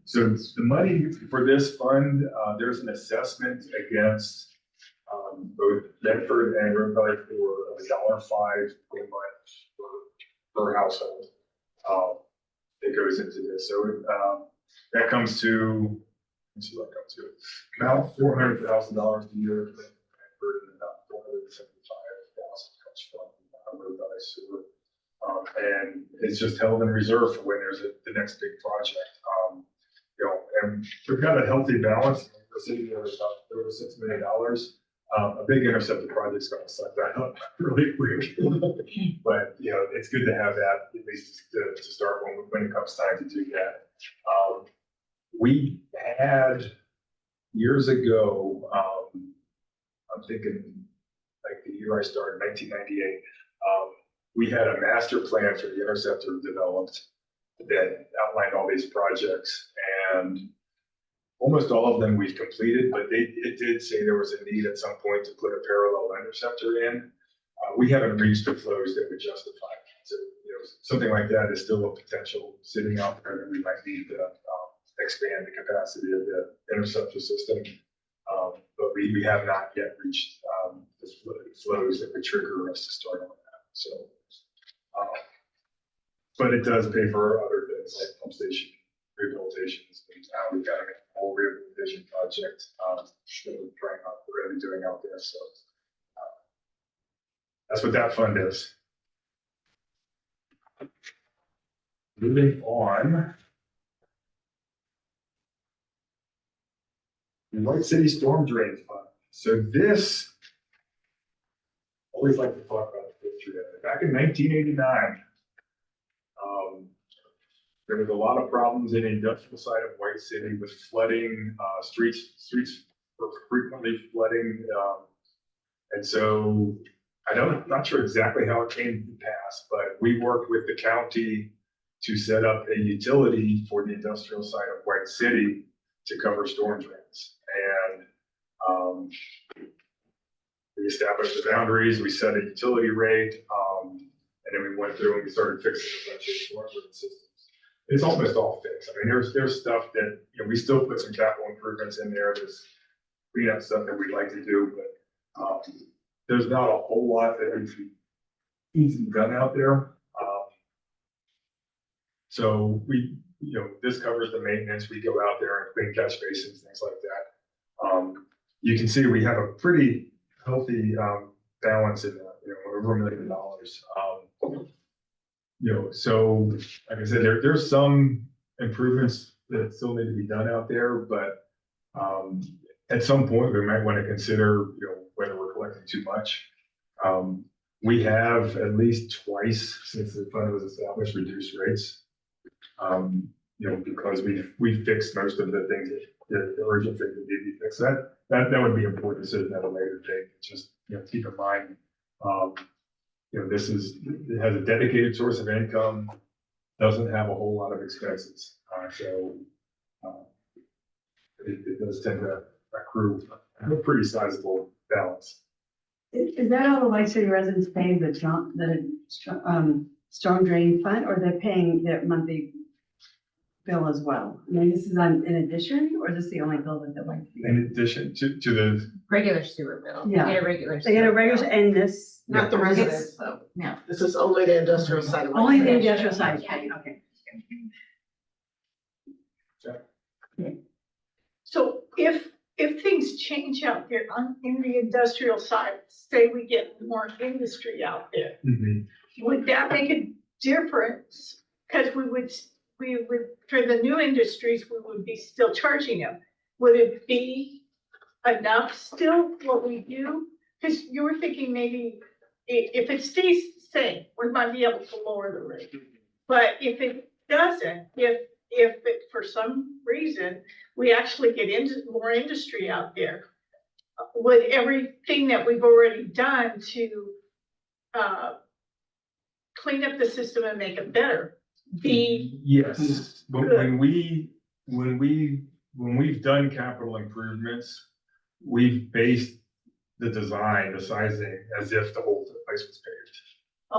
So the money for this fund, there's an assessment against both Bedford and Green Valley for $1.05 per month per household. That goes into this. So that comes to, let's see what it comes to, about $400,000 a year. And about $475,000 comes from Green Valley Sewer. And it's just held in reserve for when there's the next big project. And we've got a healthy balance. We're sitting there with about over $6 million. A big Interceptor project's going to suck that up really quick. But it's good to have that at least to start when it comes time to do that. We had years ago, I'm thinking like the year I started, 1998. We had a master plan for the Interceptor developed that outlined all these projects, and almost all of them we've completed, but it did say there was a need at some point to put a parallel Interceptor in. We haven't reached the flows that would justify it. So, something like that is still a potential sitting out there that we might need to expand the capacity of the Interceptor system. But we have not yet reached the flows that would trigger us to start on that. So, but it does pay for other things like pump station rehabilitations. We've got a whole rehabilitation project that we're going to be doing out there. So that's what that fund is. Moving on. White City Storm Drain Fund. So this, always like to talk about the history of it. Back in 1989, there was a lot of problems in the industrial side of White City with flooding, streets were frequently flooding. And so not sure exactly how it came to pass, but we worked with the county to set up a utility for the industrial side of White City to cover storm drains. And we established the boundaries, we set a utility rate, and then we went through and we started fixing a bunch of storm drain systems. It's almost all fixed. I mean, there's stuff that, we still put some capital improvements in there, there's cleanup stuff that we'd like to do, but there's not a whole lot that needs to be done out there. So this covers the maintenance. We go out there and clean catch basins, things like that. You can see we have a pretty healthy balance in that, over $1 million. So like I said, there's some improvements that still need to be done out there, but at some point we might want to consider, whether we're collecting too much. We have at least twice since the fund was established reduced rates. Because we fixed most of the things the urgent things that need to be fixed. That would be important to sit at a later date. Just keep in mind, it has a dedicated source of income, doesn't have a whole lot of expenses. It does tend to accrue a pretty sizable balance. Is that all the White City residents paying the storm drain fund, or they're paying their monthly bill as well? I mean, this is in addition, or is this the only bill that they're like? In addition to the, Regular sewer bill. Yeah. They get a regular. They get a sewer regular, bill. and this, Not the residents, though. No. This is only the industrial side of it. only the industrial side, okay. So if things change out there in the industrial side, say we get more industry out there, would that make a difference? Because we would, for the new industries, we would be still charging them. Would it be enough still what we do? Because you were thinking maybe if it stays the same, we might be able to lower the rate. But if it doesn't, if it, for some reason, we actually get into more industry out there, would everything that we've already done to clean up the system and make it better be? yes, but when we've done capital improvements, we've based the design, the sizing, as if the whole place was paved.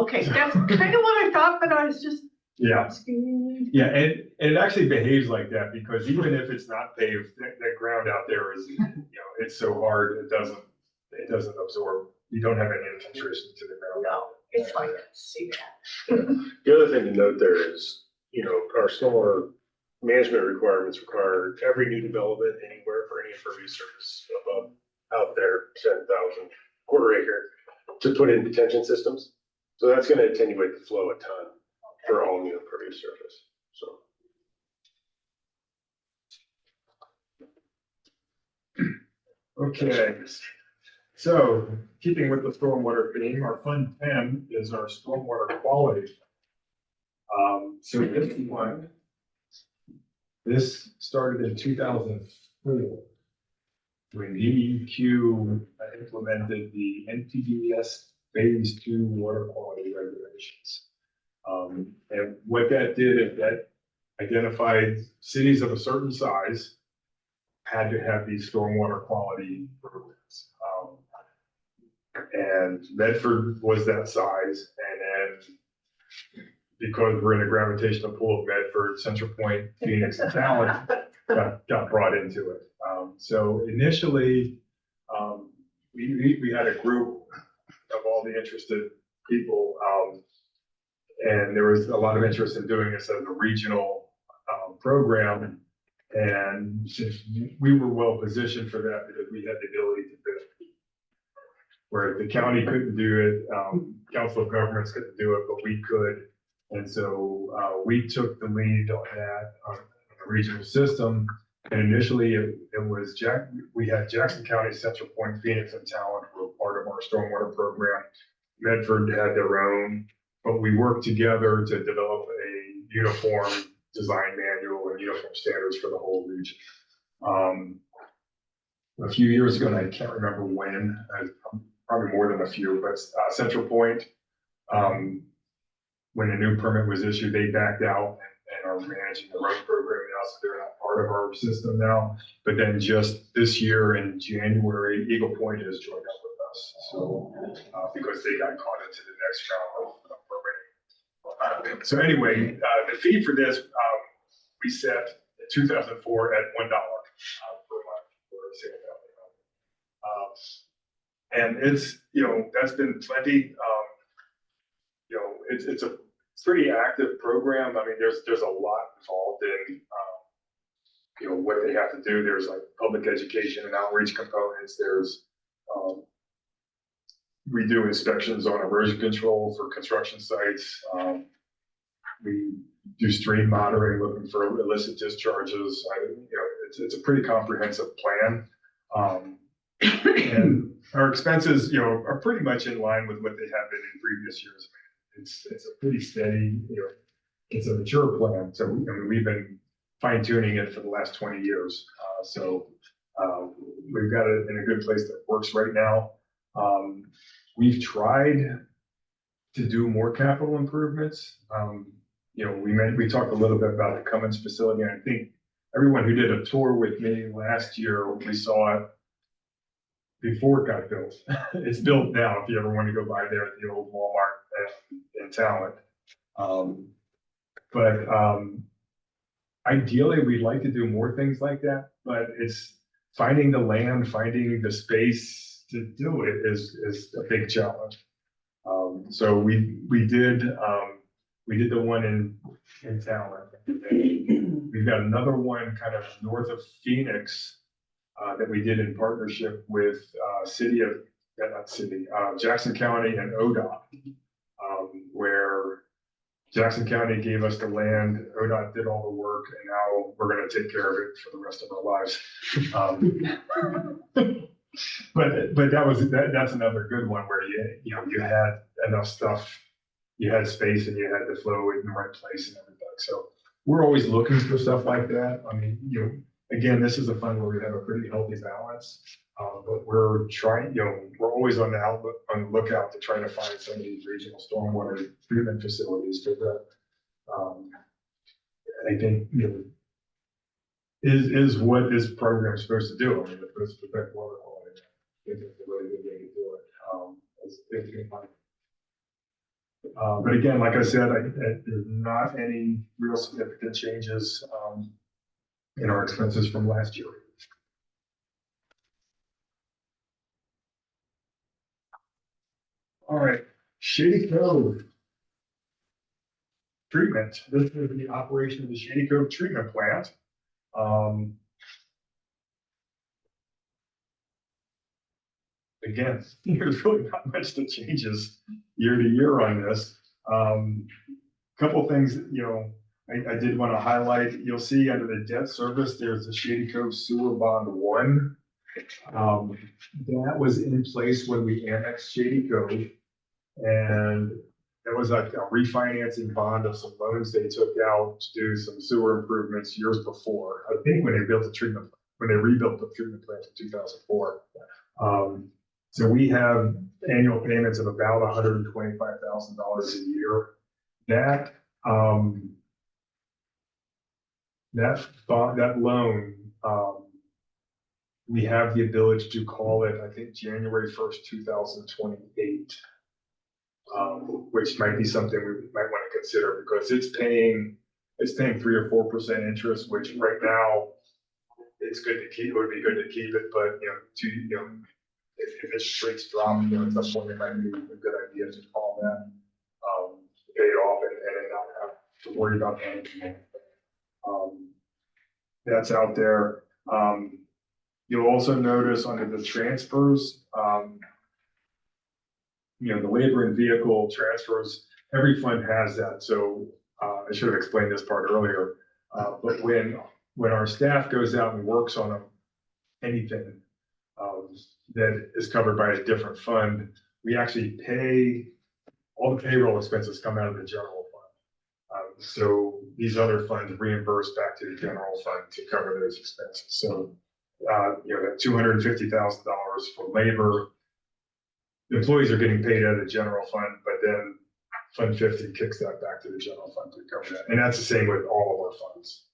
Okay, that's kind of what I thought, but I was just. Yeah. Yeah, and it actually behaves like that, because even if it's not paved, that ground out there is, it's so hard, it doesn't absorb. You don't have any infiltration to the ground. No, it's like, see that. The other thing to note there is, our stormwater management requirements require every new development anywhere for any impervious surface above out there, 10,000 quarter acre, to put in detention systems. So that's going to attenuate the flow a ton for all new impervious surface. So. Okay, so keeping with the stormwater theme, our Fund 10 is our stormwater quality. So this started in 2004 when DEQ implemented the NPDES Phase 2 water quality regulations. And what that did is that identified cities of a certain size had to have these stormwater quality programs. And Medford was that size, and then because we're in the gravitational pull of Medford, Central Point, Phoenix, and Talent got brought into it. So initially, we had a group of all the interested people, and there was a lot of interest in doing this as a regional program. And since we were well positioned for that because we had the ability to bid, where the county couldn't do it, council of governments couldn't do it, but we could. And so we took the lead on that on the regional system, And initially, it was we had Jackson County, Central Point, Phoenix, and Talent were part of our stormwater program. Medford had their own, but we worked together to develop a uniform design manual and uniform standards for the whole region. A few years ago, and I can't remember when, probably more than a few, but Central Point, when a new permit was issued, they backed out and are managing the road program now, so they're not part of our system now. But then just this year in January, Eagle Point has joined up with us. So, because they got caught into the next round of permitting. So anyway, the fee for this, we set in 2004 at $1 per month for a single family home. And it's, that's been plenty. It's a pretty active program. I mean, there's a lot involved in, what they have to do. There's like public education and outreach components. There's, we do inspections on erosion control for construction sites. We do stream monitoring, looking for illicit discharges. It's a pretty comprehensive plan. And our expenses, are pretty much in line with what they have been in previous years. It's a pretty steady, it's a mature plan. So we've been fine tuning it for the last 20 years. So we've got it in a good place that works right now. We've tried to do more capital improvements. We talked a little bit about the Cummins facility, and I think everyone who did a tour with me last year, we saw it before it got built. It's built now, if you ever want to go by there at the old Walmart in Talent. Ideally, we'd like to do more things like that, but it's finding the land, finding the space to do it is a big challenge. So we did the one in Talent. We've got another one kind of north of Phoenix that we did in partnership with Jackson County and ODOT, where Jackson County gave us the land, ODOT did all the work, and now we're going to take care of it for the rest of our lives. But that's another good one where you had enough stuff, you had space, and you had the flow in the right place and everything. So we're always looking for stuff like that. I mean, again, this is a fund where we have a pretty healthy balance, but we're trying, we're always on the lookout to try to find some of these regional stormwater treatment facilities because I think, is what this program is supposed to do. I mean, it's supposed to protect water quality. I think it's a really good way to do it. But again, like I said, there's not any real significant changes in our expenses from last year. All right, Shady Cove treatment. This is the operation of the Shady Cove treatment plant. Again, there's really not much that changes year to year on this. Couple things, I did want to highlight. You'll see under the debt service, there's the Shady Cove Sewer Bond 1. That was in place when we annexed Shady Cove, and that was like a refinancing bond of some loans they took out to do some sewer improvements years before. I think when they rebuilt the treatment plant in 2004. So we have annual payments of about $125,000 a year. That loan, we have the ability to call it, I think, January 1st, 2028, which might be something we might want to consider because it's paying 3 or 4% interest, which right now it's good to keep. It would be good to keep it, but if interest rates drop, at some point it might be a good idea to call that, pay it off, and not have to worry about anything. That's out there. You'll also notice under the transfers, the labor and vehicle transfers, every fund has that. So I should have explained this part earlier. But when when our staff goes out and works on anything that is covered by a different fund, we actually pay, all the payroll expenses come out of the general fund. So these other funds reimburse back to the general fund to cover those expenses. So, that $250,000 for labor, the employees are getting paid out of the general fund, but then Fund 50 kicks that back to the general fund to cover that. And that's the same with all of our funds,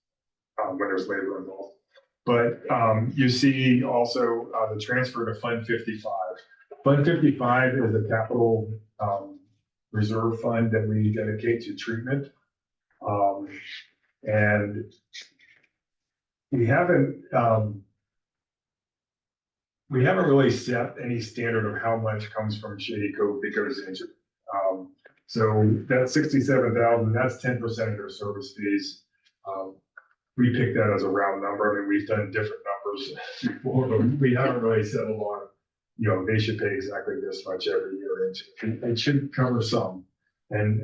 when there's labor involved. But you see also the transfer to Fund 55. Fund 55 is a capital reserve fund that we dedicate to treatment. And we haven't really set any standard of how much comes from Shady Cove that goes into. So that 67,000, that's 10% of their service fees. We picked that as a round number. I mean, we've done different numbers before, but we haven't really settled on, they should pay exactly this much every year. It should cover some. And,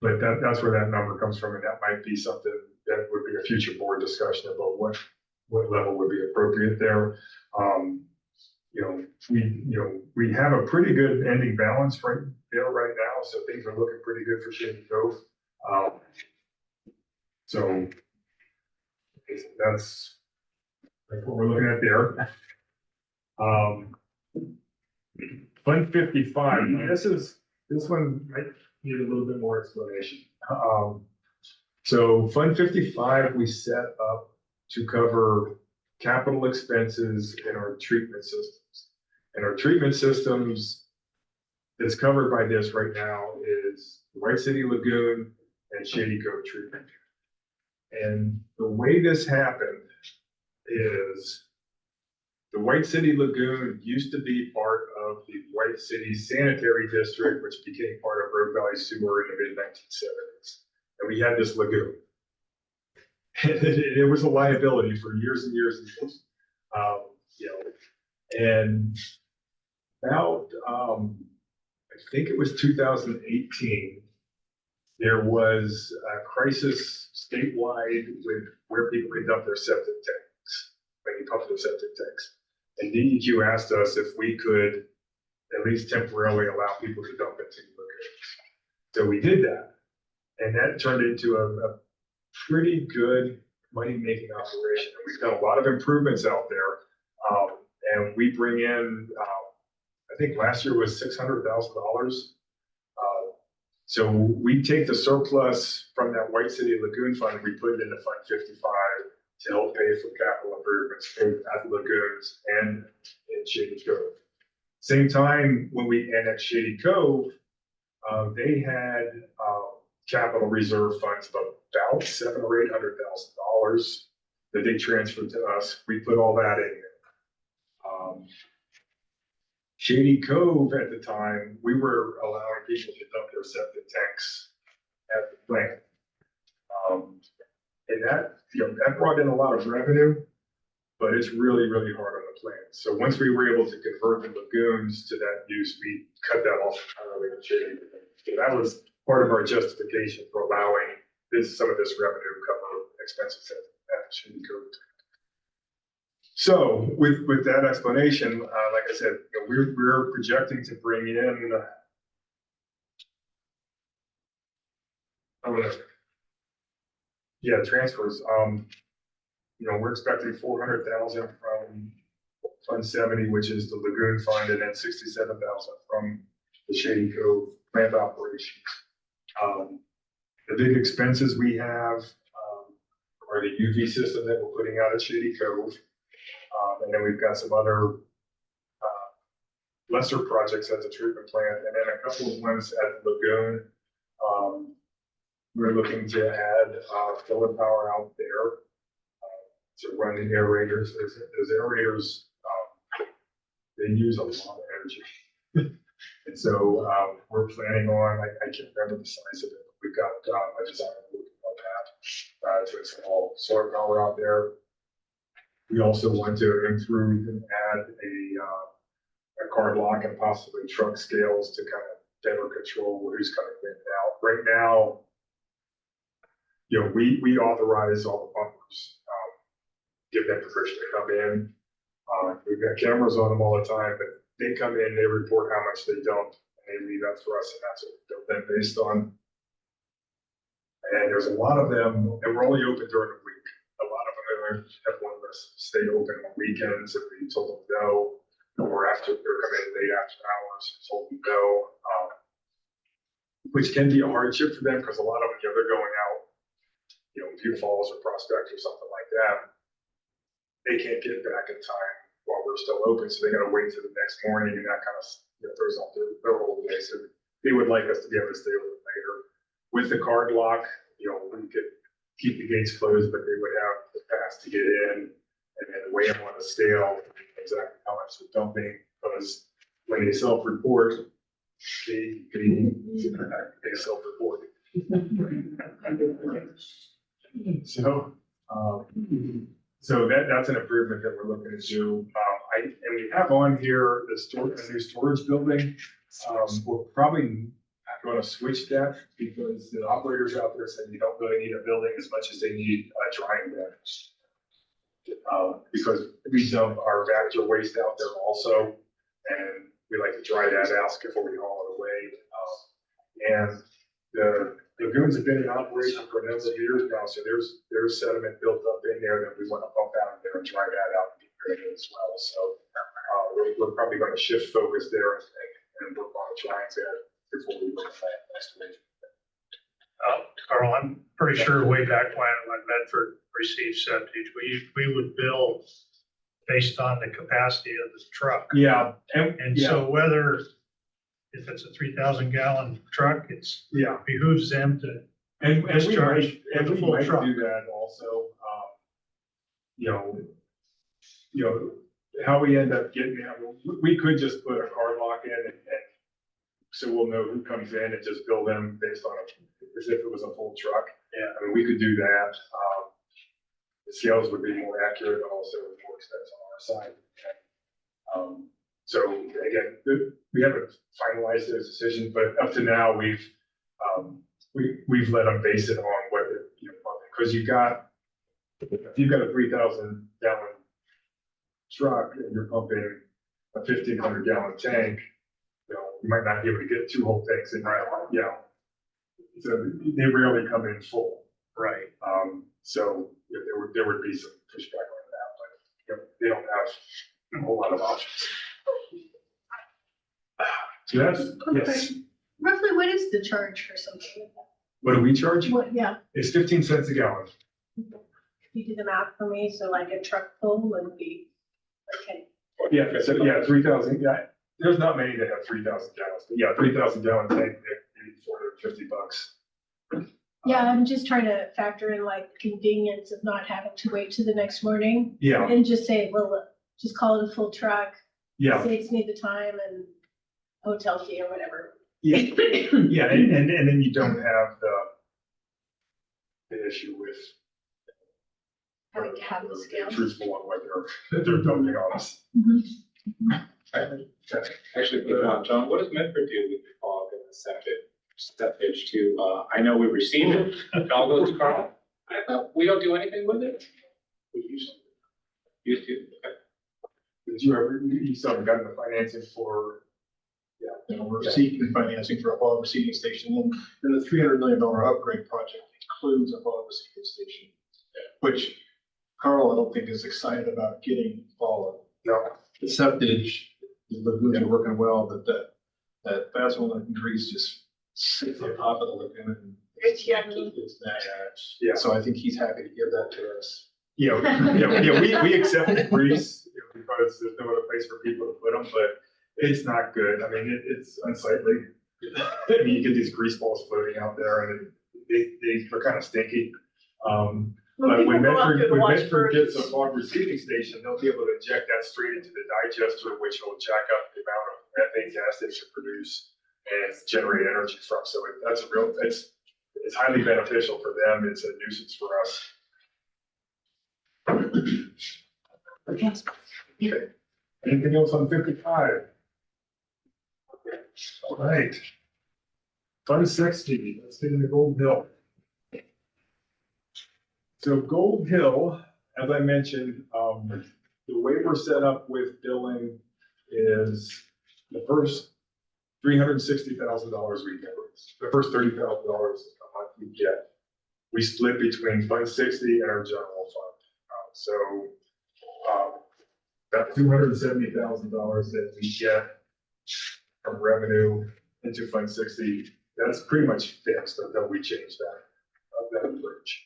but that's where that number comes from. And that might be something that would be a future board discussion about what level would be appropriate there. We have a pretty good ending balance right there right now. So things are looking pretty good for Shady Cove. So that's what we're looking at there. Fund 55, this one might need a little bit more explanation. So Fund 55, we set up to cover capital expenses in our treatment systems. And our treatment systems that's covered by this right now is the White City Lagoon and Shady Cove treatment. And the way this happened is the White City Lagoon used to be part of the White City Sanitary District, which became part of Rogue Valley Sewer in the mid-1970s. And we had this lagoon. It was a liability for years and years and years. And about, I think it was 2018, there was a crisis statewide with where people could dump their septic tanks, when you pump their septic tanks. And DEQ asked us if we could at least temporarily allow people to dump into the lagoons. So we did that. And that turned into a pretty good money-making operation. And we've done a lot of improvements out there. And we bring in, I think last year was $600,000. So we take the surplus from that White City Lagoon Fund, and we put it into Fund 55 to help pay for capital improvements at the lagoons and in Shady Cove. Same time, when we annexed Shady Cove, they had capital reserve funds of about $700,000 or $800,000 that they transferred to us. We put all that in. Shady Cove at the time, we were allowing people to dump their septic tanks at the plant. And that brought in a lot of revenue, but it's really, really hard on the plant. So once we were able to convert the lagoons to that use, we cut that off entirely in Shady. So that was part of our justification for allowing some of this revenue to cover expenses at Shady Cove. So with that explanation, like I said, we're projecting to bring in transfers. We're expecting 400,000 from Fund 70, which is the Lagoon Fund, and then 67,000 from the Shady Cove plant operations. The big expenses we have are the UV system that we're putting out at Shady Cove. And then we've got some other lesser projects at the treatment plant, and then a couple of ones at the lagoon. We're looking to add filler power out there to run the aerators. Those aerators, they use a lot of energy. And so we're planning on, I can't remember the size of it, but we've got a design looking on that to install solar power out there. We also want to improve and add a card lock and possibly truck scales to kind of better control who's coming in and out. Right now, you know, we authorize all the pumpers, give them permission to come in. We've got cameras on them all the time, but they come in, they report how much they dump, and they leave that for us, and that's what we dump them based on. And there's a lot of them, and we're only open during the week. A lot of them have wanted us to stay open on weekends if we told them no, or after they're coming in late after hours, told them no. Which can be a hardship for them, because a lot of them, you know, they're going out, you know, View Falls or Prospect or something like that. They can't get back in time while we're still open, so they gotta wait till the next morning, and that kind of, you know, throws off their whole day. So they would like us to be able to stay open later. With the card lock, you know, we could keep the gates closed, but they would have the pass to get in, and then weigh them on a scale, exactly how much they're dumping, because when they self-report, they self-report. So that's an improvement that we're looking to do. And we have on here a new storage building. We're probably going to switch that because the operators out there said you don't really need a building as much as they need a drying bed. Because we dump our Vactor waste out there also, and we like to dry that out before we haul it away. And the lagoons have been in operation for a number of years now, so there's sediment built up in there that we want to pump out in there and dry that out and get rid of it as well. So we're probably going to shift focus there and work on drying that before we look at that next week. Carl, I'm pretty sure way back when Medford received septic, we would bill based on the capacity of the truck. Yeah, And so whether, if it's a 3,000 gallon truck, it's yeah, behooves them to and we discharge might, with a full truck. do that also. You know, how we end up getting that, we could just put a card lock in and so we'll know who comes in and just bill them based on as if it was a full truck. Yeah. I mean, we could do that. The scales would be more accurate, also more expensive on our side. So again, we haven't finalized those decisions, but up to now, we've let them base it on what, you know, because if you've got a 3,000 gallon truck and you're pumping a 1,500 gallon tank, you know, you might not be able to get two whole tanks in there, you know. So they rarely come in full. Right. So you know, there would be some pushback on that, but you know, they don't have a whole lot of options. So that's, yes. Roughly, what is the charge for something like that? What do we charge? What, yeah, It's 15 cents a gallon. if you do the math for me, so like a truck full would be, okay. Yeah, so yeah, 3,000, yeah, there's not many that have 3,000 gallons, but yeah, 3,000 gallon tank, maybe $450. Yeah, I'm just trying to factor in like convenience of not having to wait till the next morning Yeah, and just say, well, look, just call it a full truck. yeah, Saves me the time and hotel fee or whatever. yeah, yeah, and then you don't have the issue with Having to have the being scale. truthful on what they're dumping on us. Actually, John, what does Medford do with the fog and the septic too? I know we receive it, it all goes to Carl. We don't do anything with it? We used to, okay. Did you ever, you still haven't gotten the financing for, You know, we're seeking financing for a fog receiving station, and the $300 million upgrade project includes a fog receiving station, which Carl, I don't think is excited about getting followed. no, The septage, the lagoons are working well, but that basil and grease just sits on top of the lagoon and It's yucky. it's nasty. yeah. So I think he's happy to give that to us. We accept the grease, you know, because there's no other place for people to put them, but it's not good. I mean, it's unsightly. I mean, you get these grease balls floating out there and they're kind of stinky. But when Medford gets a fog receiving station, they'll be able to inject that straight into the digester, which will jack up the amount of methane gas they should produce and generate energy from. So it's highly beneficial for them. It's a nuisance for us. Okay. Anything else on 55? All right. Fund 60, let's get into Golden Hill. So Gold Hill, as I mentioned, the way we're set up with billing is the first $360,000 we get, the first $30,000 a month we get. We split between Fund 60 and our general fund. That $270,000 that we get from revenue into Fund 60, that's pretty much fixed until we change that approach.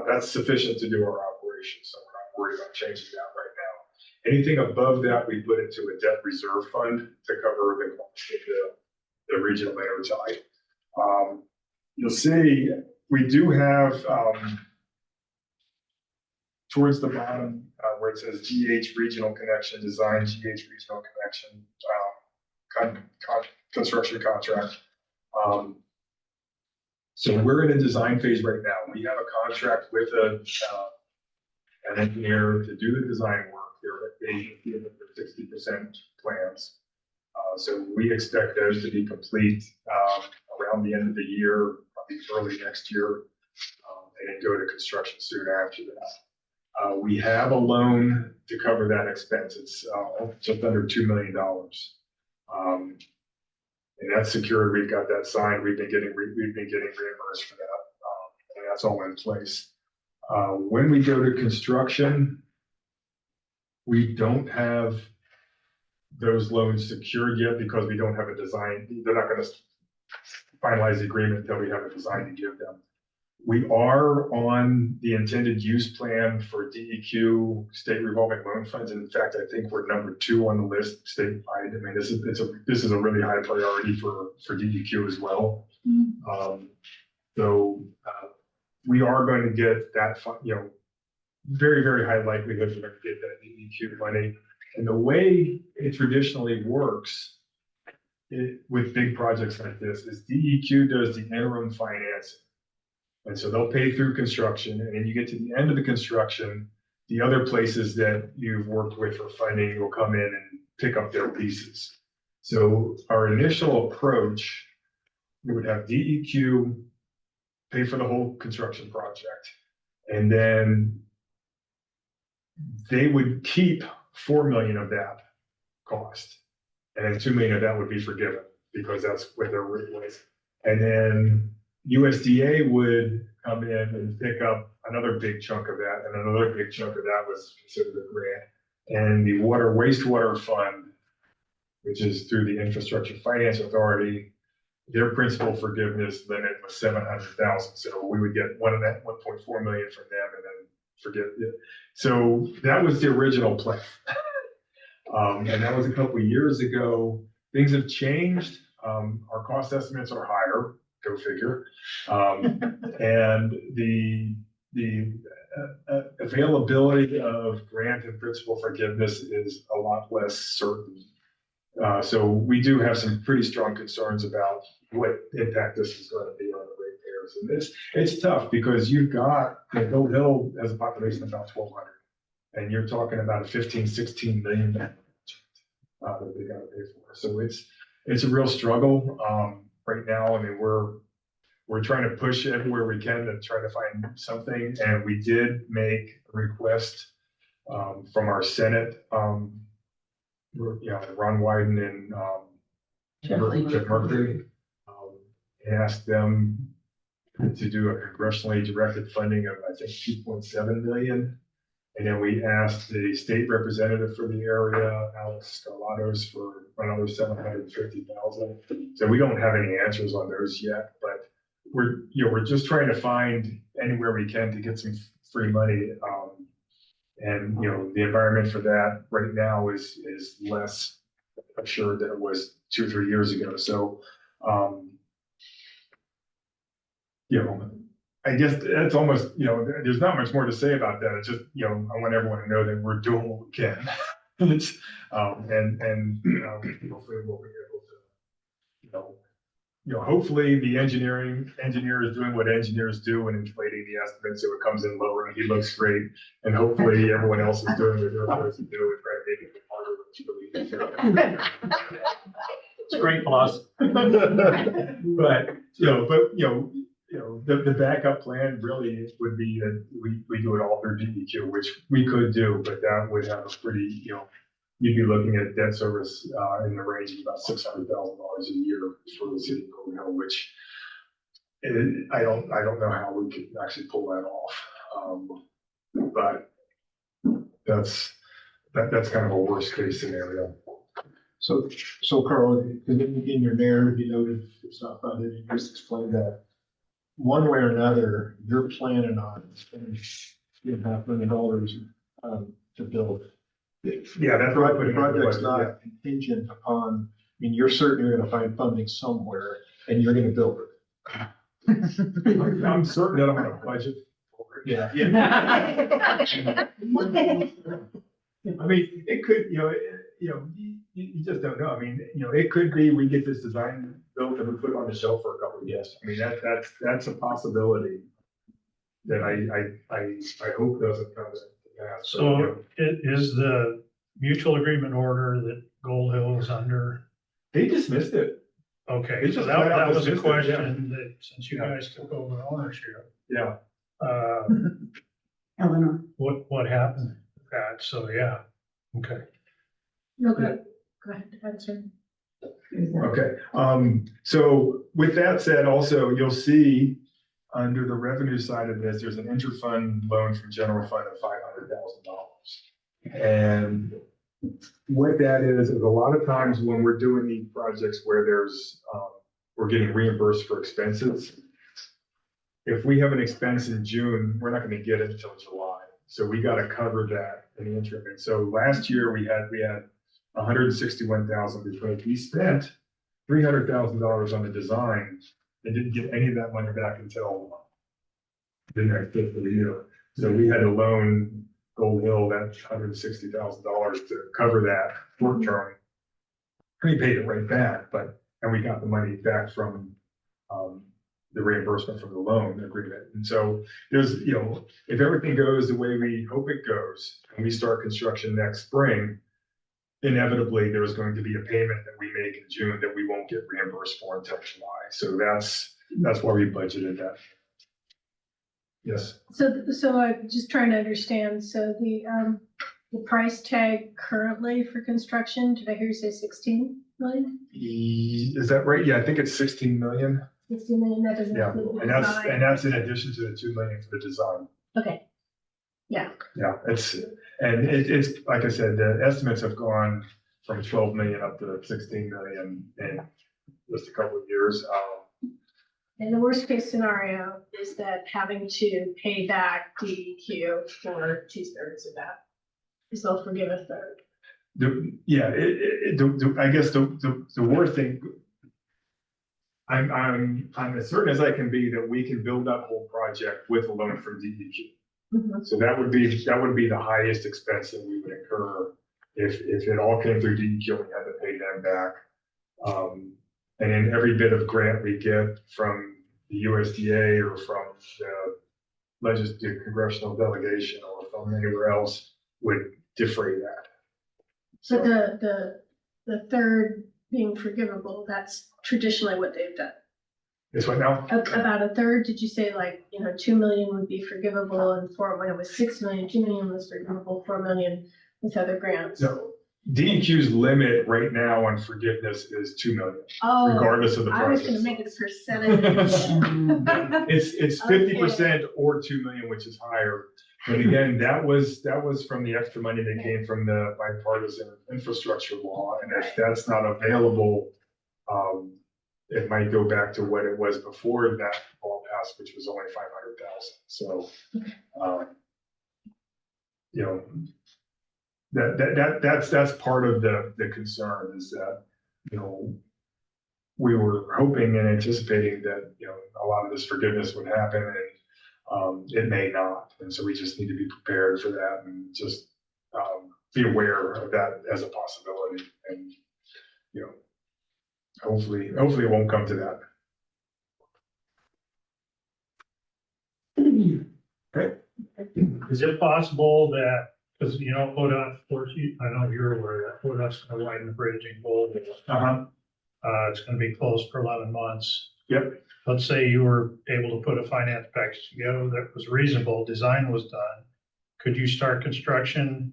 That's sufficient to do our operations, so we're not worried about changing that right now. Anything above that, we put into a debt reserve fund to cover the cost of the regional intertie. You'll see, we do have, towards the bottom, where it says GH Regional Connection Design, GH Regional Connection, construction contract. So we're in a design phase right now. We have a contract with an engineer to do the design work. They're given for 60% plans. So we expect those to be complete around the end of the year, probably early next year, and then go to construction soon after that. We have a loan to cover that expense. It's just under $2 million. And that's secured. We've got that signed. We've been getting reimbursed for that. And that's all in place. When we go to construction, we don't have those loans secured yet because we don't have a design. They're not going to finalize the agreement until we have a design to give them. We are on the intended use plan for DEQ state revolving loan funds. And in fact, I think we're number 2 on the list statewide. I mean, this is a really high priority for DEQ as well. We are going to get that fund, very, very high likelihood we're going to get that DEQ money. And the way it traditionally works with big projects like this is DEQ does the interim financing. And so they'll pay through construction, and then you get to the end of the construction, the other places that you've worked with for funding will come in and pick up their pieces. So our initial approach, we would have DEQ pay for the whole construction project, and then they would keep $4 million of that cost, and then $2 million of that would be forgiven because that's what their rate was. And then USDA would come in and pick up another big chunk of that, and another big chunk of that was considered a grant. And the wastewater fund, which is through the Infrastructure Finance Authority, their principal forgiveness limit was $700,000. So we would get $1.4 million from them and then forgive it. So that was the original plan. And that was a couple of years ago. Things have changed. Our cost estimates are higher. Go figure. And the availability of grant and principal forgiveness is a lot less certain. So we do have some pretty strong concerns about what impact this is going to be on the ratepayers. And it's tough because you've got, Gold Hill has a population of about 1,200, and you're talking about a $15-16 million that they got to pay for. So it's a real struggle. Right now, I mean, we're trying to push everywhere we can to try to find something, and we did make a request from our Senate, Ron Wyden and Jeff Merkley, asked them to do a congressionally directed funding of, I think, $2.7 million. And then we asked the state representative for the area, Alex Scarlatos, for another $750,000. So we don't have any answers on those yet, but we're just trying to find anywhere we can to get some free money. And the environment for that right now is less assured than it was 2 or 3 years ago. So, I guess that's almost, there's not much more to say about that. It's just, I want everyone to know that we're doing what we can. It's, hopefully we'll be able to, hopefully the engineer is doing what engineers do and inflating the estimate so it comes in lower and he looks great. And hopefully everyone else is doing what they're supposed to do and trying to make it harder. It's great, boss. But the backup plan really would be that we do it all through DEQ, which we could do, but that would have a pretty, you'd be looking at debt service, in the range of about $600,000 a year for the city of Golden Hill, which I don't know how we could actually pull that off. But that's kind of a worst case scenario. So Carl, in your narrative, you noted it's not funded, you just explained that. One way or another, you're planning on spending $2.5 million to build. Yeah, that's what I put The in the project's budget, not contingent upon, you're certain you're gonna find funding somewhere and you're gonna build it. I'm certain that I'm gonna budget for it. Yeah. I mean, it could, you just don't know. I mean, it could be we get this design built and we put it on the shelf for a couple of years. I mean, that's a possibility that I hope doesn't come to pass. So it is the mutual agreement order that Gold Hill is under. They dismissed it. Okay, They so just that flat out was a dismissed it, yeah. question that since you guys took over ownership, Yeah. Eleanor. what happened with that? So, yeah, okay. No, go ahead, answer. Okay, so with that said, also, you'll see under the revenue side of this, there's an interfund loan from general fund of $500,000. And what that is a lot of times when we're doing these projects where there's, we're getting reimbursed for expenses. If we have an expense in June, we're not gonna get it until July. So we gotta cover that in the interim. And so last year we had 161,000 because we spent $300,000 on the design and didn't get any of that money back until the next fiscal year. So we had to loan Gold Hill that $160,000 to cover that short term. We paid it right back, and we got the money back from the reimbursement from the loan agreement. And so there's, if everything goes the way we hope it goes, and we start construction next spring, inevitably there's going to be a payment that we make in June that we won't get reimbursed for until July. So that's why we budgeted that. Yes. So I'm just trying to understand, so the price tag currently for construction, did I hear you say 16 million? Is that right? Yeah, I think it's 16 million. 16 million, that doesn't Yeah, include the and design? that's in addition to the 2 million for the design. Okay, yeah, Yeah, it's like I said, the estimates have gone from 12 million up to 16 million in just a couple of years. and the worst case scenario is that having to pay back DEQ for 2/3 of that, is they'll forgive a third. I guess the worst thing, I'm as certain as I can be that we can build that whole project with a loan from DEQ. Mhm. So that would be the highest expense that we would incur if it all came through DEQ and we had to pay them back. And then every bit of grant we get from the USDA or from the legislative congressional delegation or from anywhere else would defray that. So the third being forgivable, that's traditionally what they've done. This one now? About a third, did you say 2 million would be forgivable and when it was 6 million, 2 million was forgivable, 4 million with other grants? No, DEQ's limit right now on forgiveness is 2 million, Oh, regardless of the I was project. gonna make it a percentage. It's 50% or 2 million, which is higher. But again, that was from the extra money that came from the bipartisan infrastructure law. And if that's not available, it might go back to what it was before that law passed, which was only 500,000. So, that's part of the concern is that, we were hoping and anticipating that, a lot of this forgiveness would happen and it may not. And so we just need to be prepared for that and just be aware of that as a possibility. And, hopefully it won't come to that. Okay. Is it possible that, because ODOT, of course, I know you're aware that ODOT's gonna widen the bridge in Gold Hill. Uh-huh. It's gonna be closed for 11 months. Yep. Let's say you were able to put a finance package together that was reasonable, design was done. Could you start construction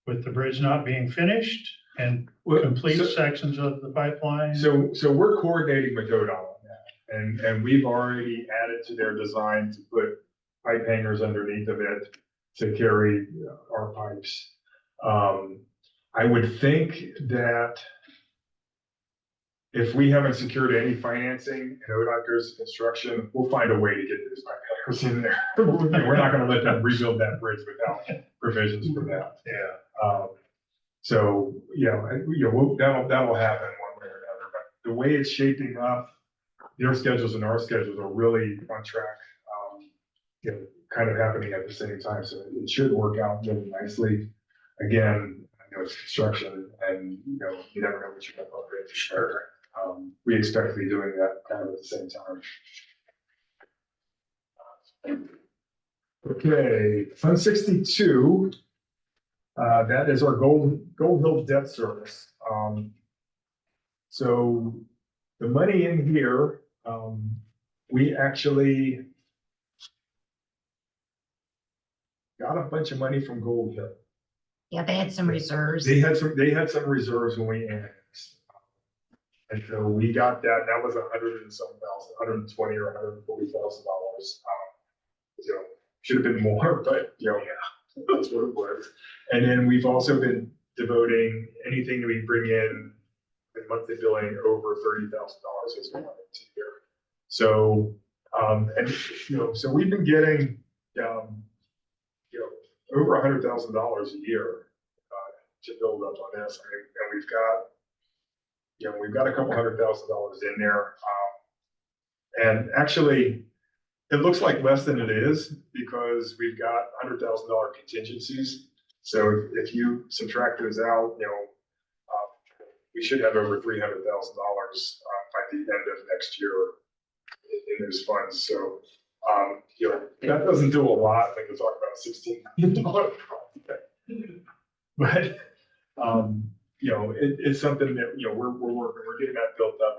with the bridge not being finished and Well, complete so- sections of the pipeline? So we're coordinating with ODOT on that, and we've already added to their design to put pipe hangers underneath of it to carry our pipes. I would think that if we haven't secured any financing and ODOT goes to construction, we'll find a way to get those pipe hangers in there. We're not gonna let them rebuild that bridge without provisions for that. Yeah, So, that'll happen one way or another, but the way it's shaping up, their schedules and our schedules are really on track. Kind of happening at the same time, so it should work out really nicely. Again, I know it's construction and, you never know what you're gonna put in. Sure. We expect to be doing that kind of at the same time. Okay, Fund 62. That is our Gold Hill debt service. So the money in here, we actually got a bunch of money from Gold Hill. Yeah, they had some reserves. They had some reserves when we annexed. And so we got that was $120,000 or $140,000. Should have been more, but that's what it was. And then we've also been devoting anything that we bring in monthly billing over $30,000 as well into here. So, so we've been getting, over $100,000 a year to build up on this. And we've got a couple $100,000 in there. And actually, it looks like less than it is because we've got $100,000 contingencies. So if you subtract those out, we should have over $300,000 by the end of next year in those funds. So, that doesn't do a lot when you talk about $16 million project. But, it's something that, we're working, we're getting that built up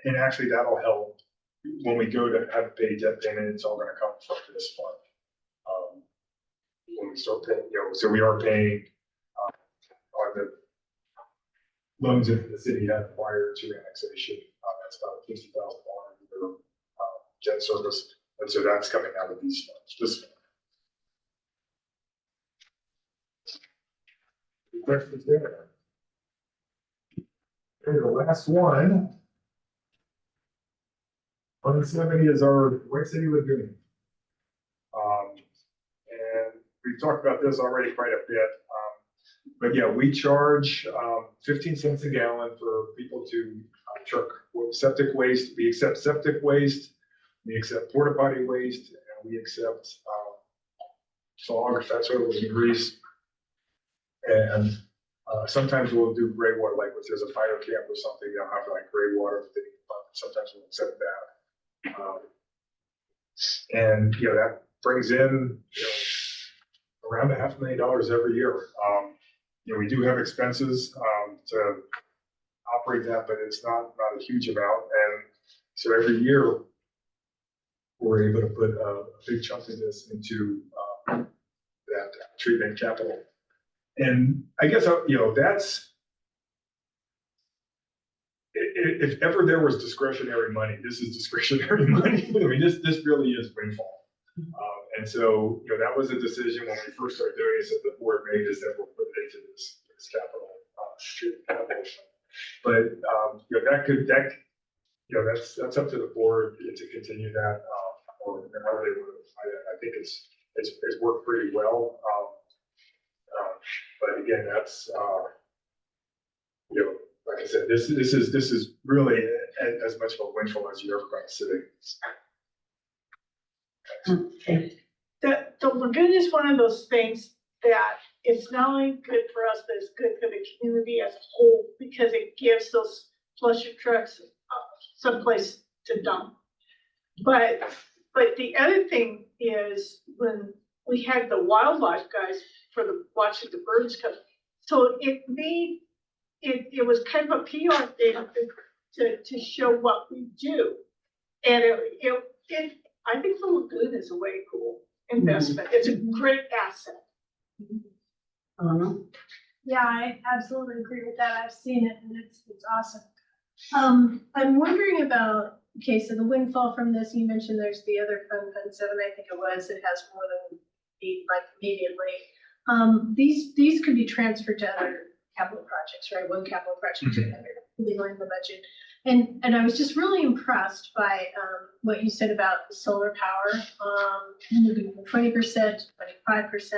and actually that'll help when we go to have to pay debt payment, it's all gonna come from this fund. When we start paying, so we are paying, on the loans that the city had prior to annexation, that's about $50,000 a year, debt service. And so that's coming out of these funds, this fund. Any questions there? Okay, the last one. Fund 70 is our White City Lagoon. And we've talked about this already quite a bit. But yeah, we charge 15 cents a gallon for people to truck septic waste. We accept septic waste, we accept porta potty waste, and we accept solid fat oils and grease. And sometimes we'll do gray water, like if there's a fire camp or something, they'll have like gray water. Sometimes we'll accept that. And that brings in around $500,000 every year. We do have expenses to operate that, but it's not a huge amount. And so every year we're able to put a big chunk of this into that treatment capital. And I guess that's, if ever there was discretionary money, this is discretionary money. I mean, this really is windfall. And so, that was a decision when we first started doing this, that the board made, is that we'll put it into this capital, treatment capital. But, that's up to the board to continue that, or however they would. I think it's worked pretty well. But again, that's, like I said, this is really as much of a windfall as you ever going to see. The lagoon is one of those things that it's not only good for us, but it's good for the community as a whole, because it gives those flusher trucks someplace to dump. But the other thing is, when we had the wildlife guys for watching the birds come, so it was kind of a PR thing to show what we do. And I think the lagoon is a way cool investment. It's a great asset. I don't know. Yeah, I absolutely agree with that. I've seen it and it's awesome. I'm wondering about, okay, so the windfall from this, you mentioned there's the other fund 7, I think it was, it has more than 8, like immediately. These could be transferred to other capital projects, right? One capital project to another, legally in the budget. And I was just really impressed by what you said about the solar power, moving from 20% to 25%,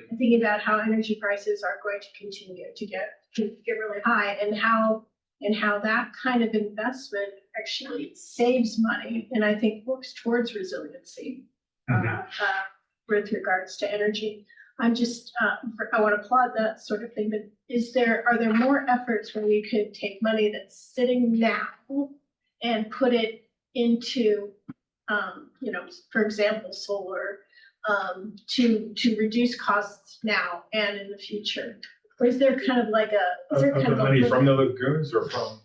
and thinking about how energy prices are going to continue to get really high, and how that kind of investment actually saves money, and I think works towards resiliency with regards to energy. I'm just, I want to applaud that sort of thing, but are there more efforts where we could take money that's sitting now and put it into, for example, solar, to reduce costs now and in the future? Or is there kind of like Of the money from the lagoons or from?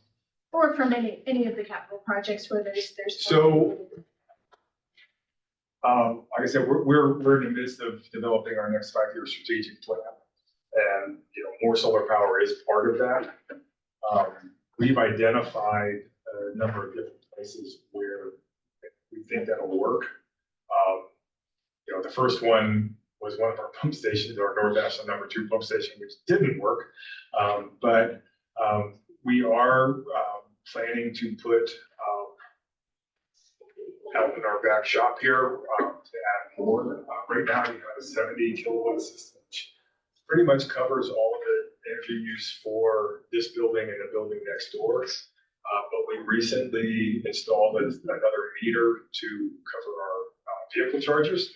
or from any of the capital projects where there's. So, like I said, we're in the midst of developing our next 5-year strategic plan. And, more solar power is part of that. We've identified a number of different places where we think that'll work. The first one was one of our pump stations, our North Ashland number 2 pump station, which didn't work. But we are planning to put out in our back shop here to add more. Right now, we have a 70 kilowatt system, which pretty much covers all of the energy use for this building and the building next door. But we recently installed another meter to cover our vehicle chargers.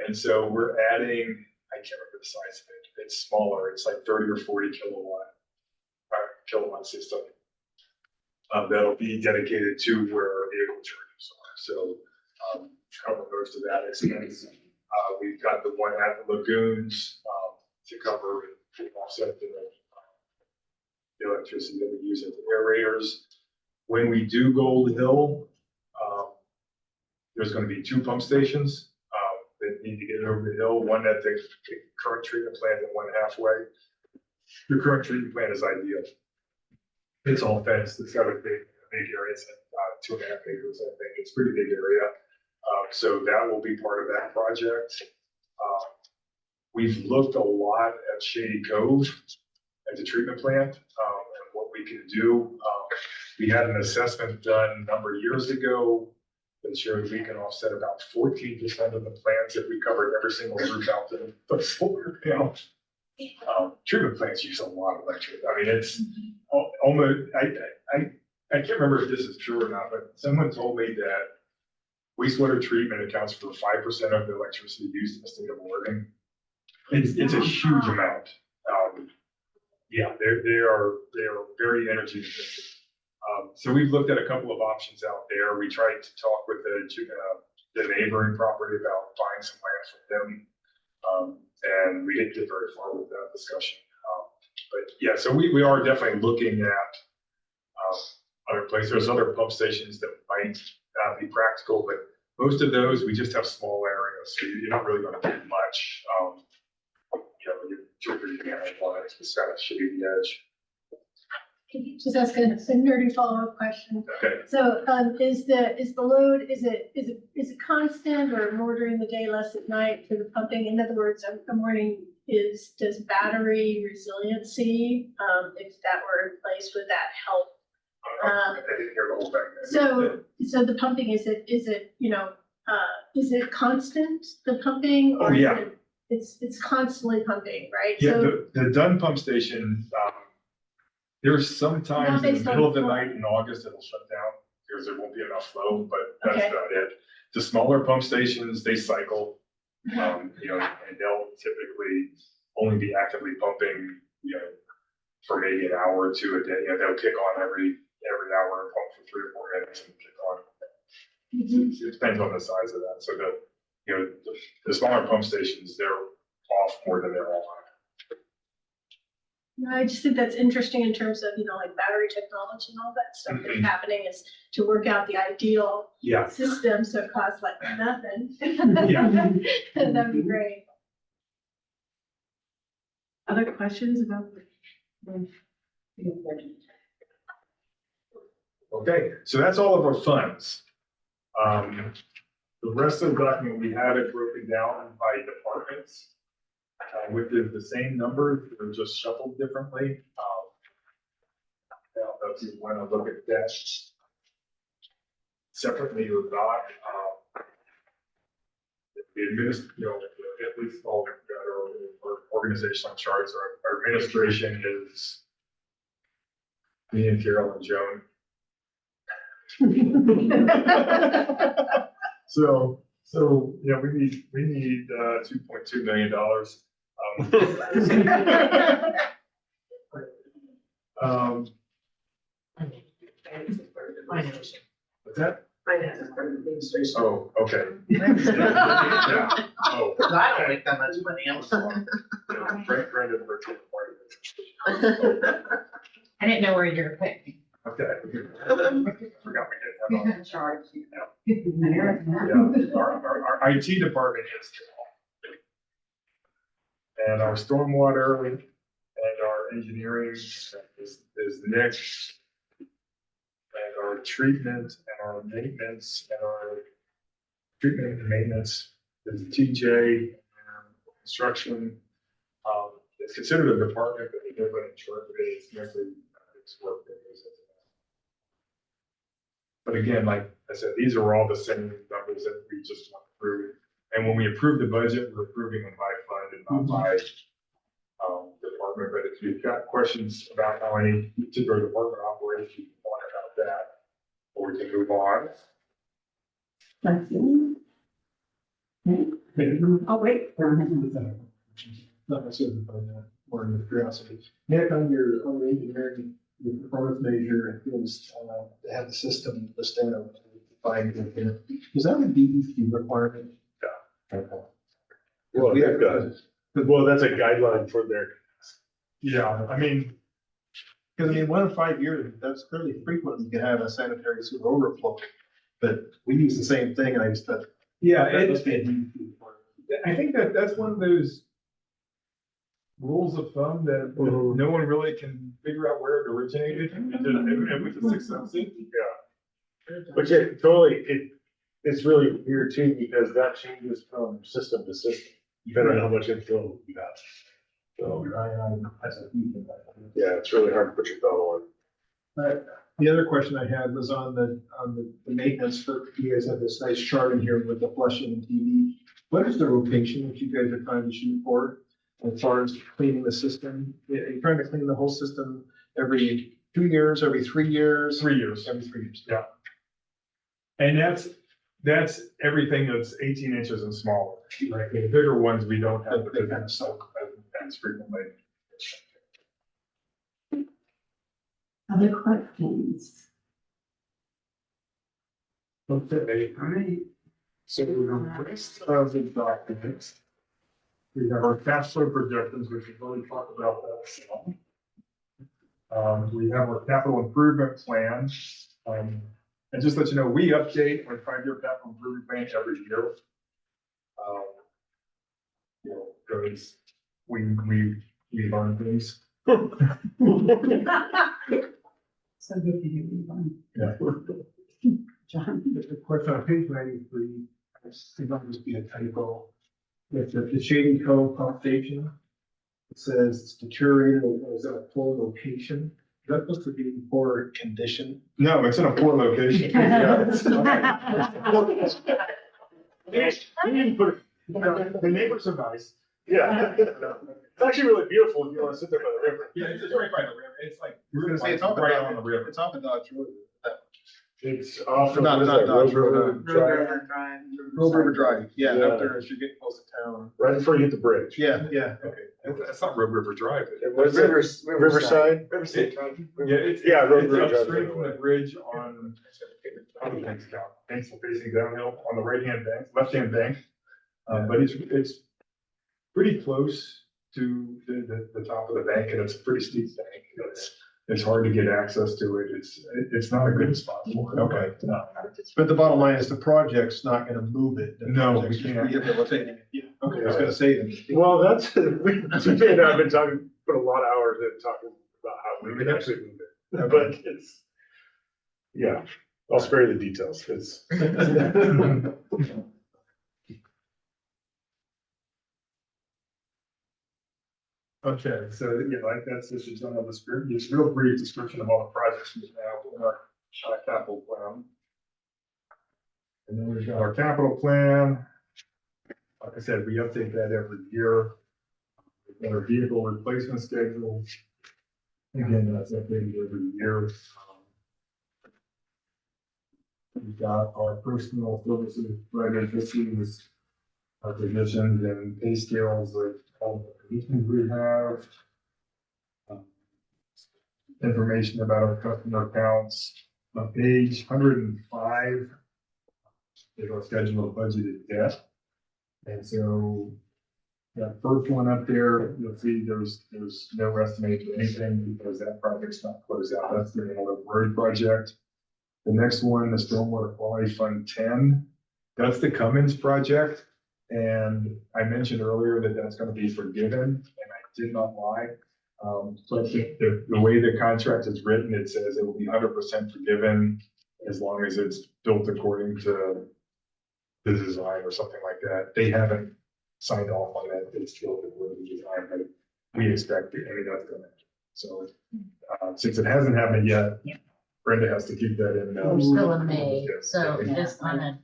And so we're adding, I can't remember the size of it, it's smaller, it's like 30 or 40 kilowatt system. That'll be dedicated to where our vehicle chargers are. So cover most of that expense. We've got the one at the lagoons to cover and offset the electricity that we use at the aerators. When we do Gold Hill, there's going to be 2 pump stations that need to get over the hill, one at the current treatment plant and one halfway. The current treatment plant is ideal. It's all fenced. It's got a big area. It's 2.5 acres, I think. It's a pretty big area. So that will be part of that project. We've looked a lot at Shady Cove at the treatment plant and what we can do. We had an assessment done a number of years ago that showed we can offset about 14% of the plants if we covered every single roof out there with solar panels. Treatment plants use a lot of electricity. I mean, it's almost, I can't remember if this is true or not, but someone told me that wastewater treatment accounts for 5% of the electricity used in the state of Oregon. It's a huge amount. Yeah, they are very energy efficient. So we've looked at a couple of options out there. We tried to talk with the neighboring property about buying some land from them. And we didn't get very far with that discussion. But yeah, so we are definitely looking at other places. There's other pump stations that might not be practical, but most of those, we just have small areas. So you're not really going to do much. You're 2 or 3 gallon lines, just kind of shading the edge. Can you just ask a nerdy follow-up question? Okay. So, is the load, is it constant or more during the day, less at night for the pumping? In other words, I'm wondering, does battery resiliency, if that were in place, would that help? I didn't hear the whole thing. So the pumping, is it, is it constant, the pumping? Oh, or is yeah. it- It's constantly pumping, right? Yeah, So the Dunn pump station, there's sometimes in the based on middle of the flow. night in August, it'll shut down because there won't be enough flow, but that's Okay. about it. The smaller pump stations, they cycle, and they'll typically only be actively pumping, for maybe an hour or 2 a day. They'll kick on every hour and pump for 3 or 4 minutes and kick on. It depends on the size of that. So the smaller pump stations, they're off more than they're on. No, I just think that's interesting in terms of, like battery technology and all that stuff that's happening is to work out the ideal Yeah. system, so it costs like nothing. Yeah. That'd be great. Other questions about the? Okay, so that's all of our funds. The rest of the document, we had it broken down by departments. Which is the same number, they're just shuffled differently. I don't know if you want to look at that separately or not. The at least all our organizational charts, our administration is me and Carol and Joan. So, yeah, we need $2.2 million. What's that? Oh, okay. Yeah. Oh. Cause I don't make that much money, I'm sorry. Brandon virtual part of I didn't know where you were putting me. it. Okay. Forgot we did that on. Charge. Yeah, our IT department is. And our stormwater and our engineering is next. And our treatment and our maintenance and our treatment and maintenance is TJ and construction. It's considered a department, but everybody in charge of it is mostly it's work that goes into that. But again, like I said, these are all the same numbers that we just went through. And when we approve the budget, we're approving them by fund and not by department. But if you've got questions about how any particular department operates, you can point about that, or we can move on. Oh, wait. Not necessarily by that, more in the curiosity. Nick, on your engineering, your performance measure, it was, to have the system listed out, defined in here. Is that a DEQ requirement? Yeah. Okay. Well, We have- that's a guideline for their. Yeah, I mean. Because I mean, 1 in 5 years, that's fairly frequent, you can have a sanitary sewer overflow, but we use the same thing, and I just thought. Yeah, That must be a DEQ requirement. I think that's one of those rules of thumb that no one really can figure out where it originated. And with the 676, yeah. Which it's really weird too, because that changes from system to system, depending on how much inflow you have. So, yeah, it's really hard to put your thumb on. The other question I had was on the maintenance for, you guys have this nice chart in here with the flushing and TV. What is the rotation that you guys are trying to shoot for as far as cleaning the system? Are you trying to clean the whole system every 2 years, every 3 years? 3 years. Every 3 years. Yeah. And that's everything that's 18 inches and smaller. Right. The bigger ones we don't have, but they kind of soak as frequently. Other questions? Okay. All right. So the rest of the documents, we have our cash flow projections, which we've already talked about that some. We have our capital improvement plan. And just let you know, we update our 5-year capital improvement plan every year. Because we learn things. So good to hear you, Vaughn. Yeah. John? The question on page 93, I think might just be a typo. It's the Shady Cove pump station. It says it's deteriorated or is in a poor location. Is that supposed to be poor condition? No, it's in a poor location. The neighbors are nice. Yeah. It's actually really beautiful if you want to sit there by the river. Yeah, it's right by the river. It's like. You're gonna say it's off right on the river. It's off the Dodge Road. It's off of. Not Dodge Road, Drive, Road River Drive. Yeah, Yeah. up there as you're getting close to town. right before you hit the bridge. Yeah, okay. That's not Road River Drive. Riverside? Yeah, it's. Yeah, Road It's River up Drive. straight from the bridge on Banks facing downhill on the right-hand bank, left-hand bank. But it's pretty close to the top of the bank, and it's a pretty steep bank. It's hard to get access to it. It's not a good spot for it. Okay. But, But the bottom line is the project's not gonna move it. The No, we project's just can't. rehabilitating it. Yeah, okay, I was gonna say that. Well, that's, TJ and I have been talking, put a lot of hours in talking about how we can actually move it, but it's, yeah, I'll spare you the details, it's. Okay, so, like that's just a general description, just real brief description of all the projects we have in our capital plan. And then we've got our capital plan. Like I said, we update that every year. We've got our vehicle replacement schedule. Again, that's updated every year. We've got our personal services, budget. This is our positions and pay scales of all the positions we have. Information about our customer accounts. On page 105, is our scheduled budgeted debt. And so that first one up there, you'll see there's no estimate for anything because that project's not closed out. That's the Antelope Road project. The next one, the Stormwater Quality Fund 10, that's the Cummins project. And I mentioned earlier that that's going to be forgiven, and I did not lie. But the way the contract is written, it says it will be 100% forgiven as long as it's built according to the design or something like that. They haven't signed off on that. It's still the design, but we expect it. I mean, that's going to. So since it hasn't happened yet, Brenda has to keep that in. We're still in May, so just on a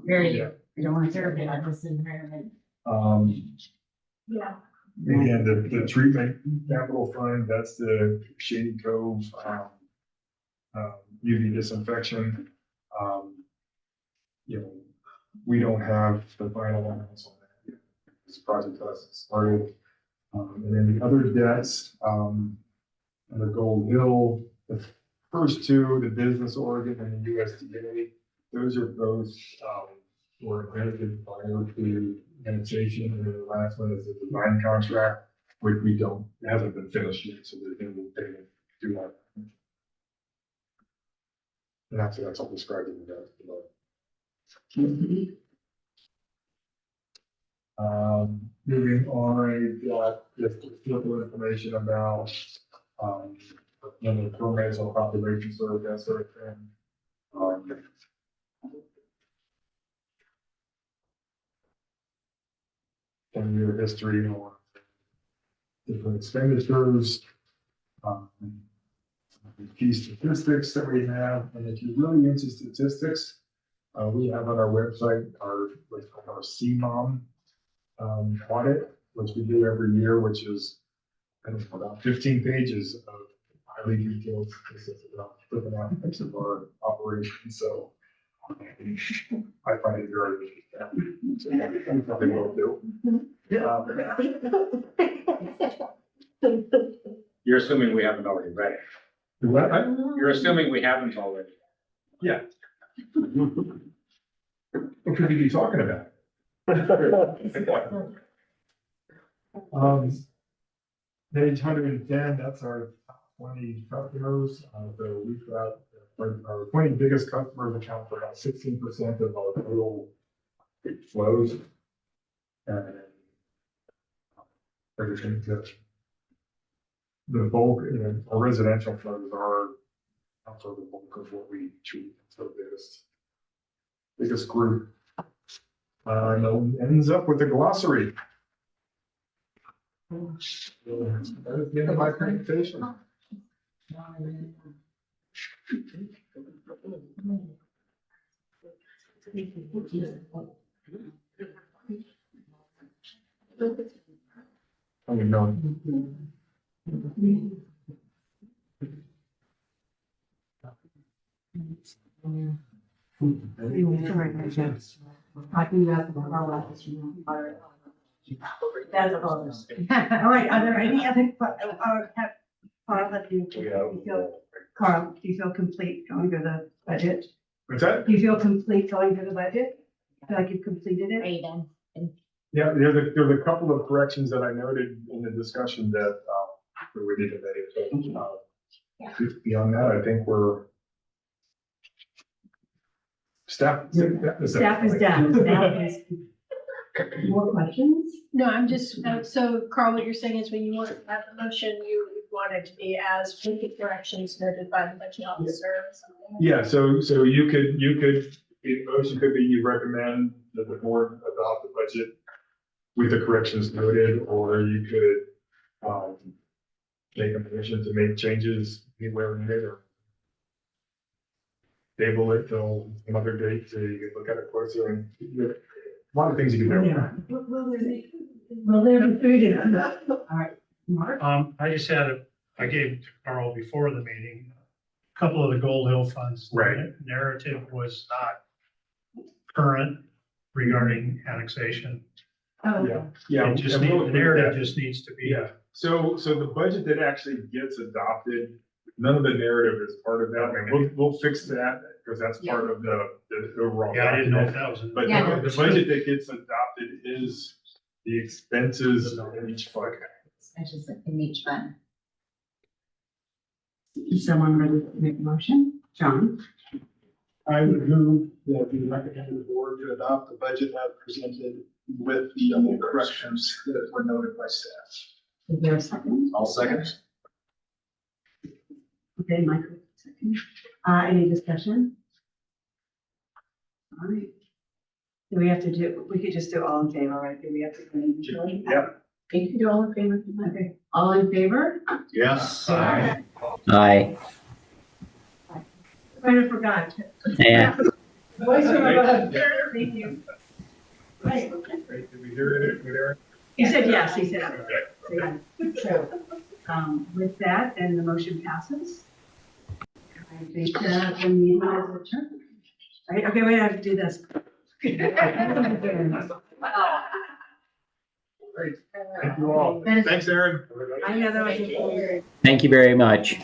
very conservative in this environment. Yeah. Again, the treatment capital fund, that's the Shady Cove, UV disinfection. We don't have the final amounts on that yet. This project hasn't started. And then the other debts, under Gold Hill, the first two, the Business Oregon and the USDA, those are both, were inherited prior to annexation. And then the last one is the design contract, which we don't, it hasn't been finished yet, so there's no payment due on. And that's all described in the notes below. Moving on, I've got just little information about, the programs on population serve, that sort of thing. 10-year history on different expenditures. Key statistics that we have, and if you're really into statistics, we have on our website what's called our CMOM audit, which we do every year, which is about 15 pages of highly detailed statistics about different aspects of our operation. So I find it very interesting. Probably will do. You're assuming we haven't already read it. What? You're assuming we haven't already. Yeah. What could you be talking about? Page 110, that's our 20 customers. So we've got our 20 biggest customers account for about 16% of our total flows. And everything to the bulk, our residential flows are also the bulk of what we treat. So biggest group. And ends up with a glossary. That is the end of my presentation. Oh, no. I think that's all right, are there any other, Carl, do you feel complete going through the budget? What's that? Do you feel complete going through the budget? Feel like you've completed Are it? you done? Yeah, there's a couple of corrections that I noted in the discussion that, we did today. So, beyond that, I think we're staff. Staff is down. Staff is. More questions? No, I'm just, so Carl, what you're saying is when you want that motion, you want it to be as with the corrections noted by the budget officer or something? Yeah, so you could, the motion could be you recommend that the board adopt the budget with the corrections noted, or you could, make a motion to make changes anywhere in there. Table it till another date, so you can look at it closer and a lot of things you can do. Will there be food in it? All right, Mark? I gave to Carl before the meeting, a couple of the Gold Hill funds. Right. Narrative was not current regarding annexation. Oh, Yeah. It just and needs, we'll the include narrative that. just needs to be. Yeah, so the budget that actually gets adopted, none of the narrative is part of that. I mean, we'll fix that, because that's part of the overall. Yeah, I didn't know if document. that was. in- But Yeah. the budget that gets adopted is the expenses in each fund. Expenses in each fund. is someone ready to make a motion? John? I would move that we recommend the board to adopt the budget as presented with the corrections that were noted by staff. Is there a second? I'll second. Okay, Michael, second. Any discussion? All right. Do we have to do, we could just do all in favor, right? Do we have to? go individually? Yeah. You can do all in favor. Okay, all in favor? Yes. Aye. I forgot. Yeah. Voice of above. Thank you. Right. Great, did we hear it, Eric? He said yes, he said. Okay. So, with that, then the motion passes. I think, the meeting is adjourned. Right, okay, wait, I have to do this. Great, thank you all. Thanks, Aaron. I know that was. Thank you very much.